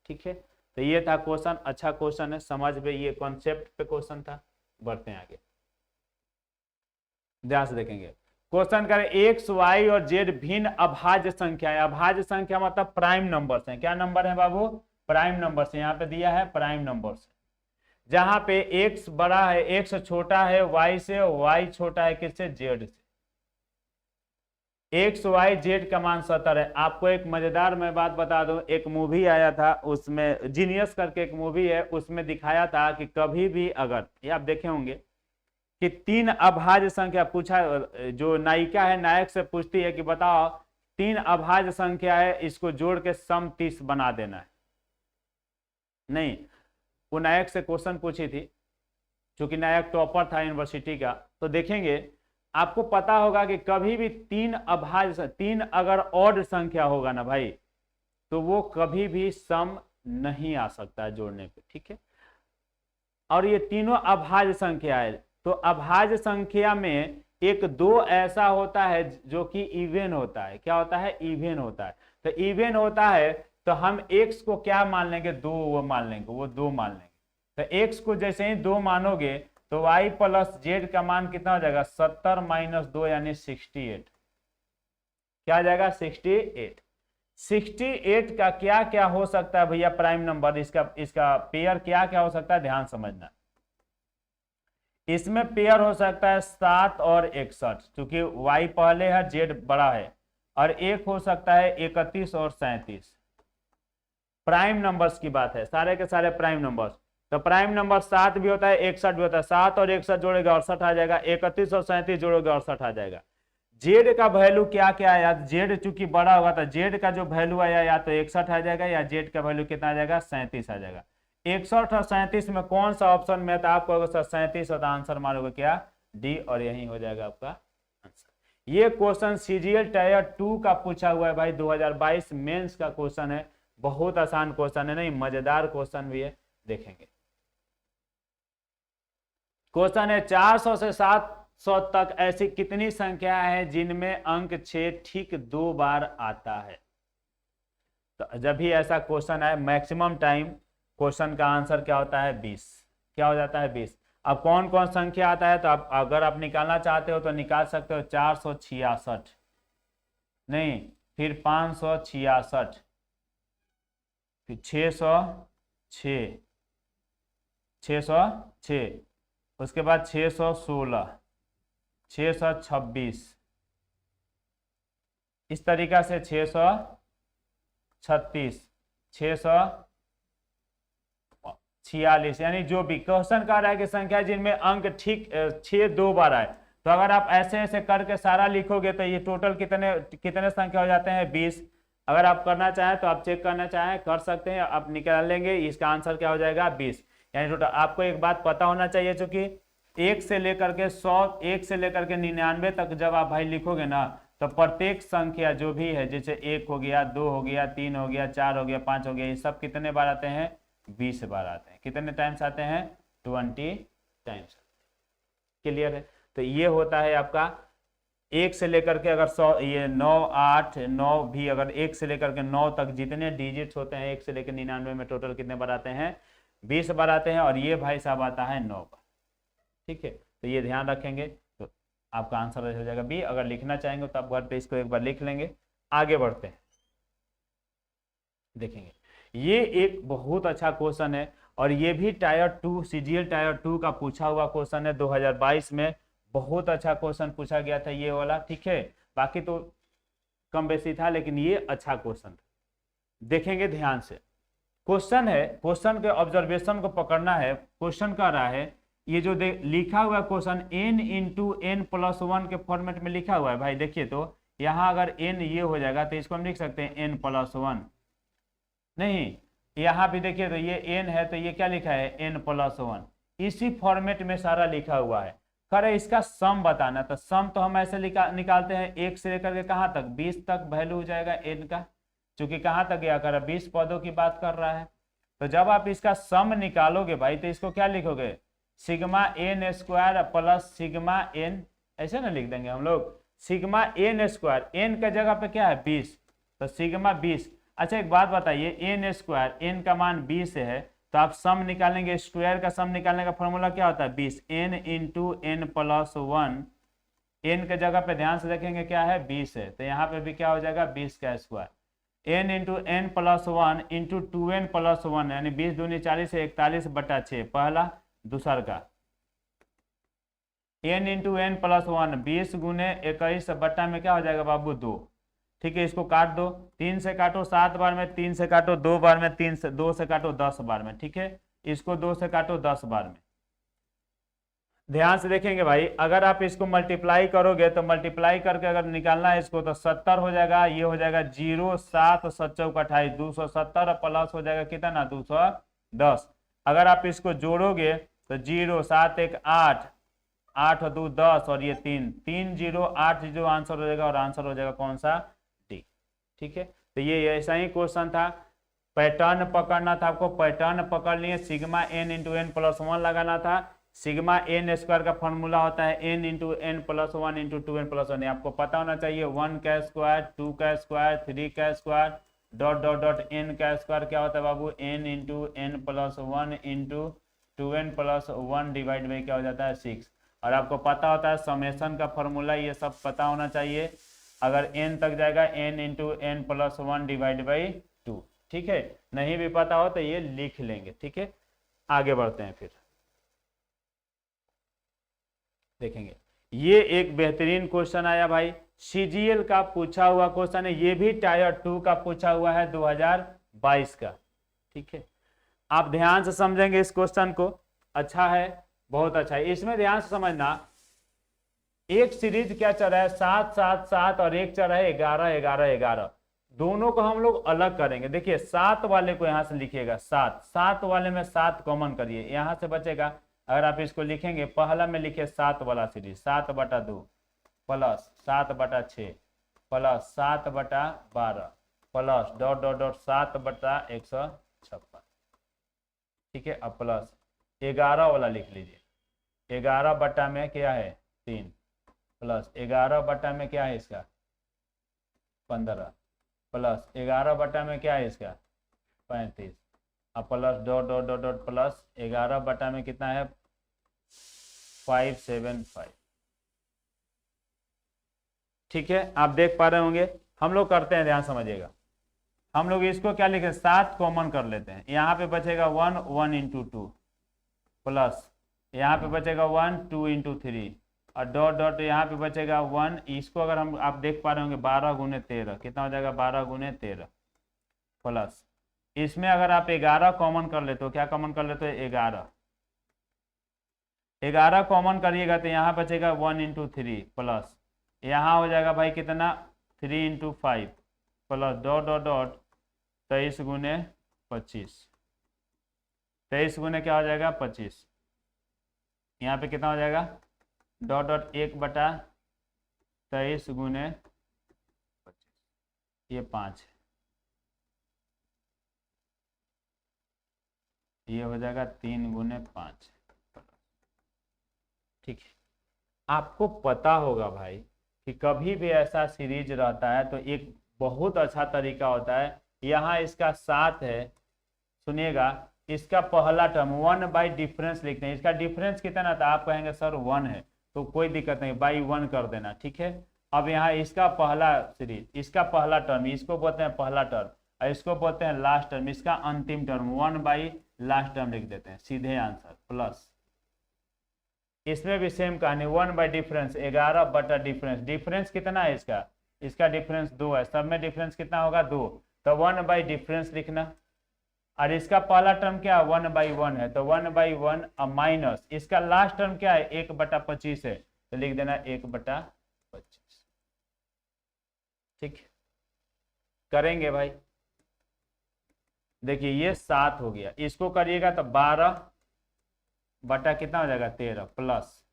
ठीक है। तो ये था क्वेश्चन, अच्छा क्वेश्चन है, समझ में, ये कॉन्सेप्ट पे क्वेश्चन था। बढ़ते हैं आगे, ध्यान से देखेंगे। क्वेश्चन करें, एक्स वाई और जेड भिन्न अभाज्य संख्या है। अभाज्य संख्या मतलब प्राइम नंबर्स हैं। क्या नंबर है बाबू, प्राइम नंबर्स है। यहाँ पे दिया है प्राइम नंबर्स, जहां पे एक्स बड़ा है, एक्स छोटा है वाई से, वाई छोटा है किससे, जेड से। एक्स वाई जेड का मान 70 है। आपको एक मजेदार मैं बात बता दूं, एक मूवी आया था, उसमें जीनियस करके एक मूवी है, उसमें दिखाया था कि कभी भी अगर, ये आप देखे होंगे कि 3 अभाज्य संख्या पूछा, जो नायिका है नायक से पूछती है कि बताओ 3 अभाज्य संख्या है, इसको जोड़ के सम 30 बना देना है। नहीं, वो नायक से क्वेश्चन पूछी थी, क्योंकि नायक टॉपर था यूनिवर्सिटी का। तो देखेंगे आपको पता होगा कि कभी भी 3 अभाज्य, 3 अगर ऑड संख्या होगा ना भाई, तो वो कभी भी सम नहीं आ सकता है जोड़ने पे, ठीक है। और ये तीनों अभाज्य संख्या है, तो अभाज्य संख्या में 1 2 ऐसा होता है जो कि इवन होता है। क्या होता है, इवन होता है। तो इवन होता है तो हम x को क्या मान लेंगे, 2 वो मान लेंगे, वो 2 मान लेंगे। तो x को जैसे ही 2 मानोगे तो y प्लस जेड का मान कितना हो जाएगा, 70 माइनस 2 यानी 68। क्या आ जाएगा, 68। 68 का क्या क्या हो सकता है भैया प्राइम नंबर, इसका पेयर क्या क्या हो सकता है, ध्यान समझना। इसमें पेयर हो सकता है 7 और 61, क्योंकि y पहले है, z बड़ा है। और एक हो सकता है 31 और 37। प्राइम नंबर्स की बात है, सारे के सारे प्राइम नंबर्स। तो प्राइम नंबर 7 भी होता है, 61 भी होता है। 7 और 61 जोड़ेगा 68 आ जाएगा, 31 और 37 जोड़ेगा 68 आ जाएगा। जेड का वैल्यू क्या क्या आया, जेड चूंकि बड़ा होगा तो जेड का जो वैल्यू आया या तो 61 आ जाएगा, या जेड का वैल्यू कितना आ जाएगा, 37 आ जाएगा। 61 और 37 में कौन सा ऑप्शन में था, आपको अगर 37 होता आंसर मारोगे क्या, डी, और यही हो जाएगा आपका आंसर। ये क्वेश्चन सीजीएल टायर 2 का पूछा हुआ है भाई, 2022 मेंस का क्वेश्चन है। बहुत आसान क्वेश्चन है, नहीं मजेदार क्वेश्चन भी है, देखेंगे। क्वेश्चन है 400 से 700 तक ऐसी कितनी संख्या है जिनमें अंक 6 ठीक 2 बार आता है। तो जब भी ऐसा क्वेश्चन है, मैक्सिमम टाइम क्वेश्चन का आंसर क्या होता है, 20। क्या हो जाता है, 20। अब कौन कौन संख्या आता है, तो आप अगर आप निकालना चाहते हो तो निकाल सकते हो। 466, नहीं, फिर 566, फिर 606, 606, उसके बाद 616, 626, इस तरीका से 636, 646, यानी जो भी क्वेश्चन कह रहा है कि संख्या जिनमें अंक ठीक 6 2 बार आए। तो अगर आप ऐसे ऐसे करके सारा लिखोगे तो ये टोटल कितने संख्या हो जाते हैं, 20। अगर आप करना चाहें तो आप चेक करना चाहें कर सकते हैं, आप निकाल लेंगे, इसका आंसर क्या हो जाएगा, 20। यानी टोटल आपको एक बात पता होना चाहिए, चूंकि 1 से लेकर के 100, 1 से लेकर के 99 तक जब आप भाई लिखोगे ना, तो प्रत्येक संख्या जो भी है, जैसे 1 हो गया, 2 हो गया, 3 हो गया, 4 हो गया, 5 हो गया, ये सब कितने बार आते हैं, 20 बार आते हैं। कितने टाइम्स आते हैं, 20 टाइम्स। क्लियर है। तो ये होता है आपका 1 से लेकर के अगर 100 ये 9 8 9 भी अगर 1 से लेकर के 9 तक जितने डिजिट्स होते हैं 1 से लेकर 99 में टोटल कितने बार आते हैं 20 बार आते हैं और ये भाई साहब आता है 9 बार। ठीक है, तो ये ध्यान रखेंगे तो आपका आंसर हो जाएगा बी। अगर लिखना चाहेंगे तो आप घर पे इसको एक बार लिख लेंगे। आगे बढ़ते हैं, देखेंगे ये एक बहुत अच्छा क्वेश्चन है और ये भी टायर 2 सीजीएल टायर 2 का पूछा हुआ क्वेश्चन है 2022 में। बहुत अच्छा क्वेश्चन पूछा गया था ये वाला। ठीक है, बाकी तो कम बेसी था लेकिन ये अच्छा क्वेश्चन था। देखेंगे ध्यान से, क्वेश्चन है, क्वेश्चन के ऑब्जर्वेशन को पकड़ना है। क्वेश्चन कह रहा है ये जो लिखा हुआ question n into N plus 1 के फॉर्मेट में लिखा हुआ है भाई। देखिए तो यहाँ अगर n ये हो जाएगा तो इसको हम लिख सकते हैं n प्लस 1। नहीं, यहाँ भी देखिए तो ये n है तो ये क्या लिखा है n प्लस 1। इसी फॉर्मेट में सारा लिखा हुआ है। खैर इसका सम बताना, तो सम तो हम ऐसे निकालते हैं 1 से लेकर के कहाँ तक 20 तक वैल्यू हो जाएगा n का, चूंकि कहाँ तक गया कर 20 पदों की बात कर रहा है। तो जब आप इसका सम निकालोगे भाई तो इसको क्या लिखोगे sigma N square plus sigma N, ऐसे ना लिख देंगे हम लोग सिग्मा एन स्क्वायर, एन का जगह पे क्या है 20 तो सिग्मा 20। अच्छा एक बात बताइए, एन स्क्वायर एन का मान 20 है तो आप सम निकालेंगे, स्क्वायर का सम निकालने का फॉर्मूला क्या होता है 20 N into N plus 1। N के जगह पे ध्यान से देखेंगे क्या है 20 है तो यहाँ पे भी क्या हो जाएगा 20 का square. N into N plus 1 into 2n plus 1 यानी 20 दूनी 40 है 41/6 पहला। दूसर का n इंटू एन प्लस 1 20 गुने 21 बट्टा में क्या हो जाएगा बाबू 2। ठीक है, इसको काट दो, 3 से काटो 7 बार में, 3 से काटो 2 बार में, 3 से 2 से काटो 10 बार में। ठीक है, इसको 2 से काटो 10 बार में। ध्यान से देखेंगे भाई, अगर आप इसको मल्टीप्लाई करोगे तो मल्टीप्लाई करके अगर निकालना है इसको तो 70 हो जाएगा। ये हो जाएगा 0 7 7 चौक 28 270 प्लस हो जाएगा कितना 210। अगर आप इसको जोड़ोगे तो 0 7 1 8 8 2 10 और ये 3 3 0 8 0 आंसर हो जाएगा और आंसर हो जाएगा कौन सा डी। ठीक है, तो ये ऐसा ही क्वेश्चन था। पैटर्न पकड़ना था आपको, पैटर्न पकड़ लिए, sigma N into N plus 1 लगाना था। सिग्मा एन स्क्वायर का फॉर्मूला होता है N into N plus 1 into 2n plus 1। आपको पता होना चाहिए 1 का स्क्वायर 2 का स्क्वायर 3 का square dot dot dot n का स्क्वायर क्या होता है बाबू n into N plus 1 into 2n plus 1 divide by क्या हो जाता है 6। और आपको पता होता है समेशन का फॉर्मूला, ये सब पता होना चाहिए। अगर n तक जाएगा n into N plus 1 divide by 2। ठीक है, नहीं भी पता हो तो ये लिख लेंगे। ठीक है, आगे बढ़ते हैं फिर देखेंगे। ये एक बेहतरीन क्वेश्चन आया भाई, सीजीएल का पूछा हुआ क्वेश्चन है। ये भी टायर 2 का पूछा हुआ है 2022 का। ठीक है, आप ध्यान से समझेंगे इस क्वेश्चन को। अच्छा है, बहुत अच्छा है। इसमें ध्यान से समझना, एक सीरीज क्या चल रहा है 7 7 7 और एक चल रहा है 11 11 11। दोनों को हम लोग अलग करेंगे। देखिए 7 वाले को यहां से लिखिएगा 7 7 वाले में 7 कॉमन करिए, यहां से बचेगा। अगर आप इसको लिखेंगे पहला में लिखिए 7 वाला series 7/2 plus 7/6 plus 7/12 plus dot dot dot 7/156। ठीक है, अब प्लस 11 वाला लिख लीजिए। 11 बटा में क्या है 3 प्लस 11 बटा में क्या है इसका 15 प्लस 11 बटा में क्या है इसका 35। अब plus dot dot dot dot plus 11 बटा में कितना है 575। ठीक है, आप देख पा रहे होंगे। हम लोग करते हैं, ध्यान समझिएगा। हम लोग इसको क्या लिखे 7 कॉमन कर लेते हैं। यहाँ पे बचेगा 1 1 इंटू 2 प्लस यहाँ पे बचेगा 1 2 इंटू 3 और डॉट डॉट यहाँ पे बचेगा 1। इसको अगर हम आप देख पा रहे होंगे 12 गुने 13 कितना हो जाएगा 12 गुने 13 प्लस इसमें अगर आप 11 कॉमन कर लेते हो, क्या कॉमन कर लेते हो 11 कॉमन करिएगा तो यहाँ बचेगा 1 इंटू 3 प्लस यहाँ हो जाएगा भाई कितना 3 into 5 plus dot dot dot 23 गुने 25। 23 गुने क्या हो जाएगा 25। यहाँ पे कितना हो जाएगा डॉट डॉट 1/23 गुने 25, ये 5 है, ये हो जाएगा 3 गुने 5। ठीक है, आपको पता होगा भाई कि कभी भी ऐसा सीरीज रहता है तो एक बहुत अच्छा तरीका होता है, यहाँ इसका 7 है, सुनिएगा, इसका पहला टर्म 1 बाई डिफरेंस लिखते हैं। इसका डिफरेंस कितना था, आप कहेंगे सर 1 है, तो कोई दिक्कत नहीं, बाई 1 कर देना, ठीक है। अब यहाँ इसका पहला सीरीज, इसका पहला टर्म, इसको बोलते हैं पहला टर्म और इसको बोलते हैं लास्ट टर्म, इसका अंतिम टर्म 1 बाई लास्ट टर्म लिख देते हैं, सीधे आंसर प्लस। इसमें भी सेम कहानी, 1 बाई डिफरेंस 11 बटा डिफरेंस, डिफरेंस कितना है इसका डिफरेंस 2 है, सब में डिफरेंस कितना होगा 2, तो 1 बाई डिफरेंस लिखना। और इसका पहला टर्म क्या है 1 बाई 1 है, तो 1 बाई 1 माइनस इसका लास्ट टर्म क्या है 1 बटा 25 है, तो लिख देना 1 बटा 25। ठीक करेंगे भाई, देखिए ये 7 हो गया, इसको करिएगा तो 12 बटा कितना हो जाएगा 13 प्लस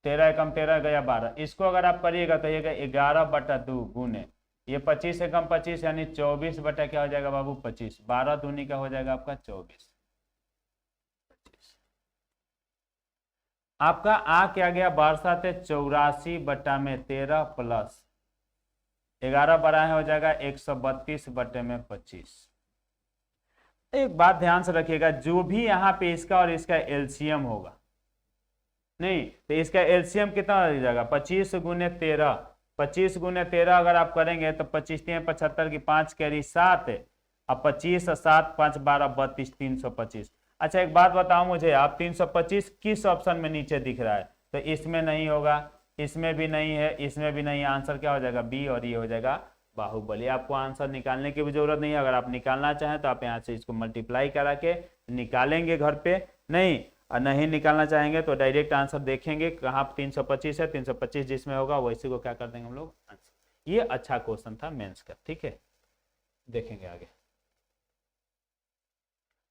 13 एकम 13 गया 12, इसको अगर आप करिएगा तो ये 11 बटा 2 गुने ये 25 एकम 25 यानी 24 बटा क्या हो जाएगा बाबू 25, 12 दूनी का हो जाएगा आपका 24। आपका आ क्या गया 12 84 बटा में 13 प्लस 11 बड़ा है हो जाएगा 132 बटे में 25। एक बात ध्यान से रखिएगा, जो भी यहाँ पे इसका और इसका एलसीएम होगा, नहीं तो इसका एलसीएम कितना हो जाएगा 25 गुने 13, 25 गुने 13 अगर आप करेंगे तो 25 3 75 की 5 कैरी 7 है, अब 25 7 5 12 32 325। अच्छा एक बात बताओ मुझे, आप 325 किस ऑप्शन में नीचे दिख रहा है, तो इसमें नहीं होगा, इसमें भी नहीं है, इसमें भी नहीं है, आंसर क्या हो जाएगा बी और ये हो जाएगा बाहुबली। आपको आंसर निकालने की भी जरूरत नहीं है, अगर आप निकालना चाहें तो आप यहाँ से इसको मल्टीप्लाई करा के निकालेंगे घर पे, नहीं और नहीं निकालना चाहेंगे तो डायरेक्ट आंसर देखेंगे कहाँ 325 है, 325 जिसमें होगा वैसे को क्या कर देंगे हम लोग आंसर। ये अच्छा क्वेश्चन था मेंस का, ठीक है। देखेंगे आगे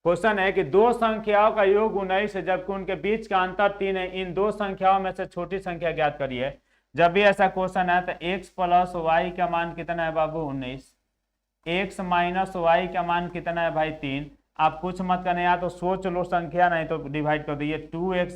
क्वेश्चन है कि दो संख्याओं का योग 19 है जबकि उनके बीच का अंतर 3 है, इन दो संख्याओं में से छोटी संख्या ज्ञात करिए। जब भी ऐसा क्वेश्चन है तो x प्लस वाई का मान कितना है बाबू 19, x माइनस वाई का मान कितना है भाई 3। आप कुछ मत करना, या तो सोच लो संख्या, नहीं तो डिवाइड कर दीजिए, 2x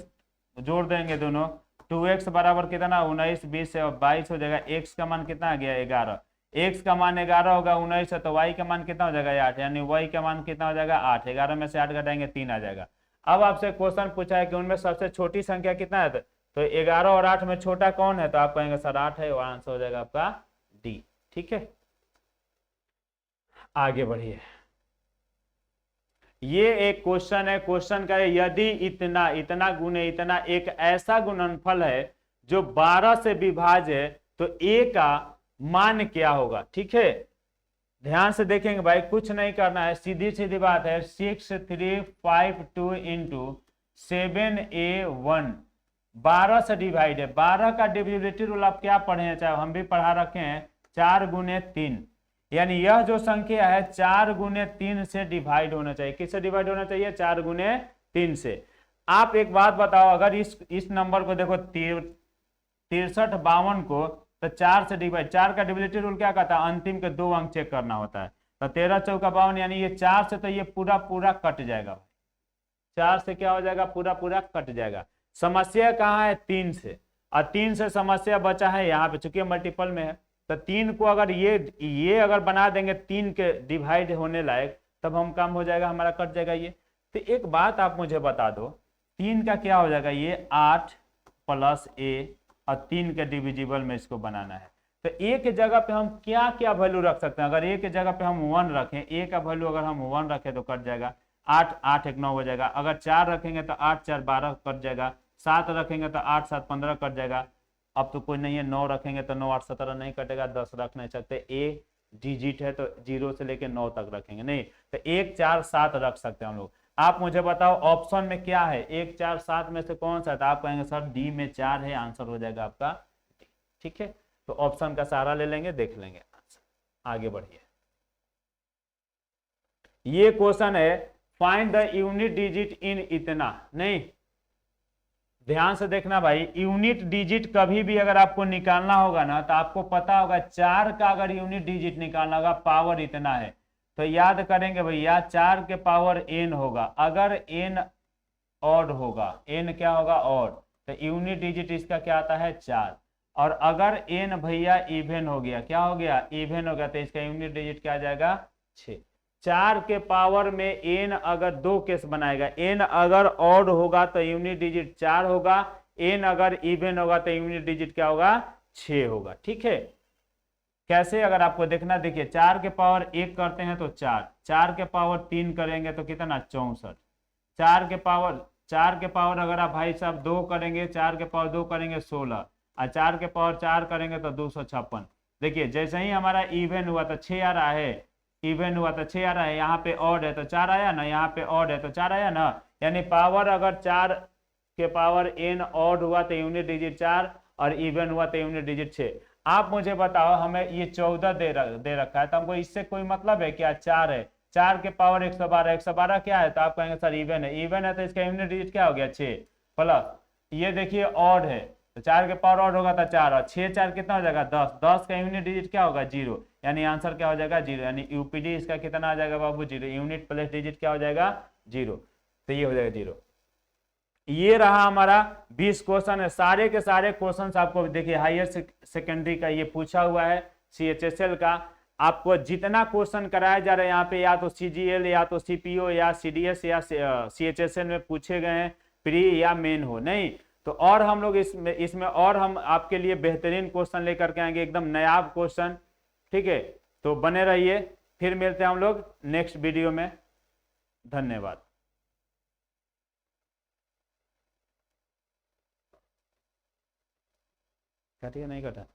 जोड़ देंगे दोनों, 2x बराबर कितना 19 20 से 22 हो जाएगा, x का मान कितना आ गया 11, x का मान 11 होगा 19 है तो y का मान कितना हो जाएगा 8, यानी y का मान कितना हो जाएगा 8, 11 में से 8 घटाएंगे 3 आ जाएगा। अब आपसे क्वेश्चन पूछा है कि उनमें सबसे छोटी संख्या कितना है, तो 11 और 8 में छोटा कौन है, तो आप कहेंगे सर 8 है, और आंसर हो जाएगा आपका डी, ठीक है। आगे बढ़िए, ये एक क्वेश्चन है, क्वेश्चन का है यदि इतना इतना गुने इतना एक ऐसा गुणनफल है जो 12 से विभाज्य है तो a का मान क्या होगा, ठीक है। ध्यान से देखेंगे भाई, कुछ नहीं करना है, सीधी सीधी बात है, 6352 इंटू 7a1 12 से डिवाइड है, 12 का डिविजिबिलिटी रूल आप क्या पढ़े हैं, चाहे हम भी पढ़ा रखे हैं, 4 गुने 3, यानी यह जो संख्या है 4 गुने 3 से डिवाइड होना चाहिए। किससे डिवाइड होना चाहिए 4 गुने 3 से। आप एक बात बताओ, अगर इस नंबर को देखो 6352 को तो 4 से डिवाइड, 4 का डिविजिबिलिटी रूल क्या कहता है, अंतिम के 2 अंक चेक करना होता है, तो 13 चौका 52 यानी ये 4 से तो ये पूरा पूरा कट जाएगा, 4 से क्या हो जाएगा पूरा पूरा कट जाएगा। समस्या कहाँ है 3 से, और 3 से समस्या बचा है यहाँ पे, चूंकि मल्टीपल में है तो 3 को अगर ये अगर बना देंगे 3 के डिवाइड होने लायक, तब हम काम हो जाएगा, हमारा कट जाएगा ये। तो एक बात आप मुझे बता दो, 3 का क्या हो जाएगा ये 8 प्लस a, और 3 के डिविजिबल में इसको बनाना है, तो a के जगह पे हम क्या क्या वैल्यू रख सकते हैं। अगर a के जगह पे हम 1 रखें, a का वैल्यू अगर हम 1 रखें तो कट जाएगा, 8 8 1 9 हो जाएगा, अगर 4 रखेंगे तो 8 4 12 कट जाएगा, 7 रखेंगे तो 8 7 15 कट जाएगा। अब तो कोई नहीं है, 9 रखेंगे तो 9 8 17 नहीं कटेगा, 10 रख नहीं सकते, ए डिजिट है तो 0 से लेके 9 तक रखेंगे, नहीं तो 1 4 7 रख सकते हैं हम लोग। आप मुझे बताओ ऑप्शन में क्या है, 1 4 7 में से कौन सा है, तो आप कहेंगे सर डी में 4 है, आंसर हो जाएगा आपका डी, ठीक है। तो ऑप्शन का सहारा ले लेंगे, देख लेंगे आंसर। आगे बढ़िए, ये क्वेश्चन है find the unit digit in इतना, नहीं ध्यान से देखना भाई, यूनिट डिजिट कभी भी अगर आपको निकालना होगा ना तो आपको पता होगा 4 का अगर यूनिट डिजिट निकालना होगा पावर इतना है, तो याद करेंगे भैया 4 के पावर n होगा, अगर n ऑड होगा, n क्या होगा ऑड, तो यूनिट डिजिट इसका क्या आता है 4। और अगर n भैया इवन हो गया, क्या हो गया इवन हो गया, तो इसका यूनिट डिजिट क्या आ जाएगा 6। 4 के पावर में n अगर 2 केस बनाएगा, n अगर ऑड होगा तो यूनिट डिजिट 4 होगा, n अगर इवन होगा तो यूनिट डिजिट क्या होगा 6 होगा। ठीक है, कैसे अगर आपको देखना, देखिए 4 के पावर 1 करते हैं तो 4, 4 के पावर 3 करेंगे तो कितना 64, 4 के पावर अगर आप भाई साहब 2 करेंगे, 4 के पावर 2 करेंगे 16, और 4 के पावर 4 करेंगे तो 256। देखिए जैसे ही हमारा इवन हुआ तो 6 आ रहा है, इवन हुआ तो 6 आ रहा है, यहाँ पे ऑड है तो 4 आया ना, यहाँ पे ऑड है तो 4 आया ना, यानी पावर अगर 4 के पावर n ऑड हुआ तो यूनिट डिजिट 4 और इवन हुआ तो यूनिट डिजिट 6। आप मुझे बताओ, हमें ये 14 दे रखा है तो हमको इससे कोई मतलब है क्या, 4 है, 4 के पावर 112, 112 क्या है, तो आप कहेंगे सर इवन है, इवन है तो इसका यूनिट डिजिट क्या हो गया 6 प्लस, ये देखिए ऑड है तो 4 के पावर ऑड होगा तो 4, और 6 4 कितना हो जाएगा 10, 10 का यूनिट डिजिट क्या होगा 0, यानी आंसर क्या हो जाएगा 0, यानी यूपीडी इसका कितना आ जाएगा बाबू 0, यूनिट प्लस डिजिट क्या हो जाएगा 0, तो ये हो जाएगा 0। ये रहा हमारा 20 क्वेश्चन है, सारे के सारे क्वेश्चंस आपको देखिए हायर सेकेंडरी का ये पूछा हुआ है, CHSL का आपको जितना क्वेश्चन कराया जा रहा है यहाँ पे, या तो CGL या तो CPO या CDS या CHSL में पूछे गए हैं, प्री या मेन हो नहीं तो, और हम लोग इसमें और हम आपके लिए बेहतरीन क्वेश्चन लेकर के आएंगे, एकदम नायाब क्वेश्चन। ठीक है, तो बने रहिए, फिर मिलते हैं हम लोग नेक्स्ट वीडियो में। धन्यवाद। काटिए नहीं कटा।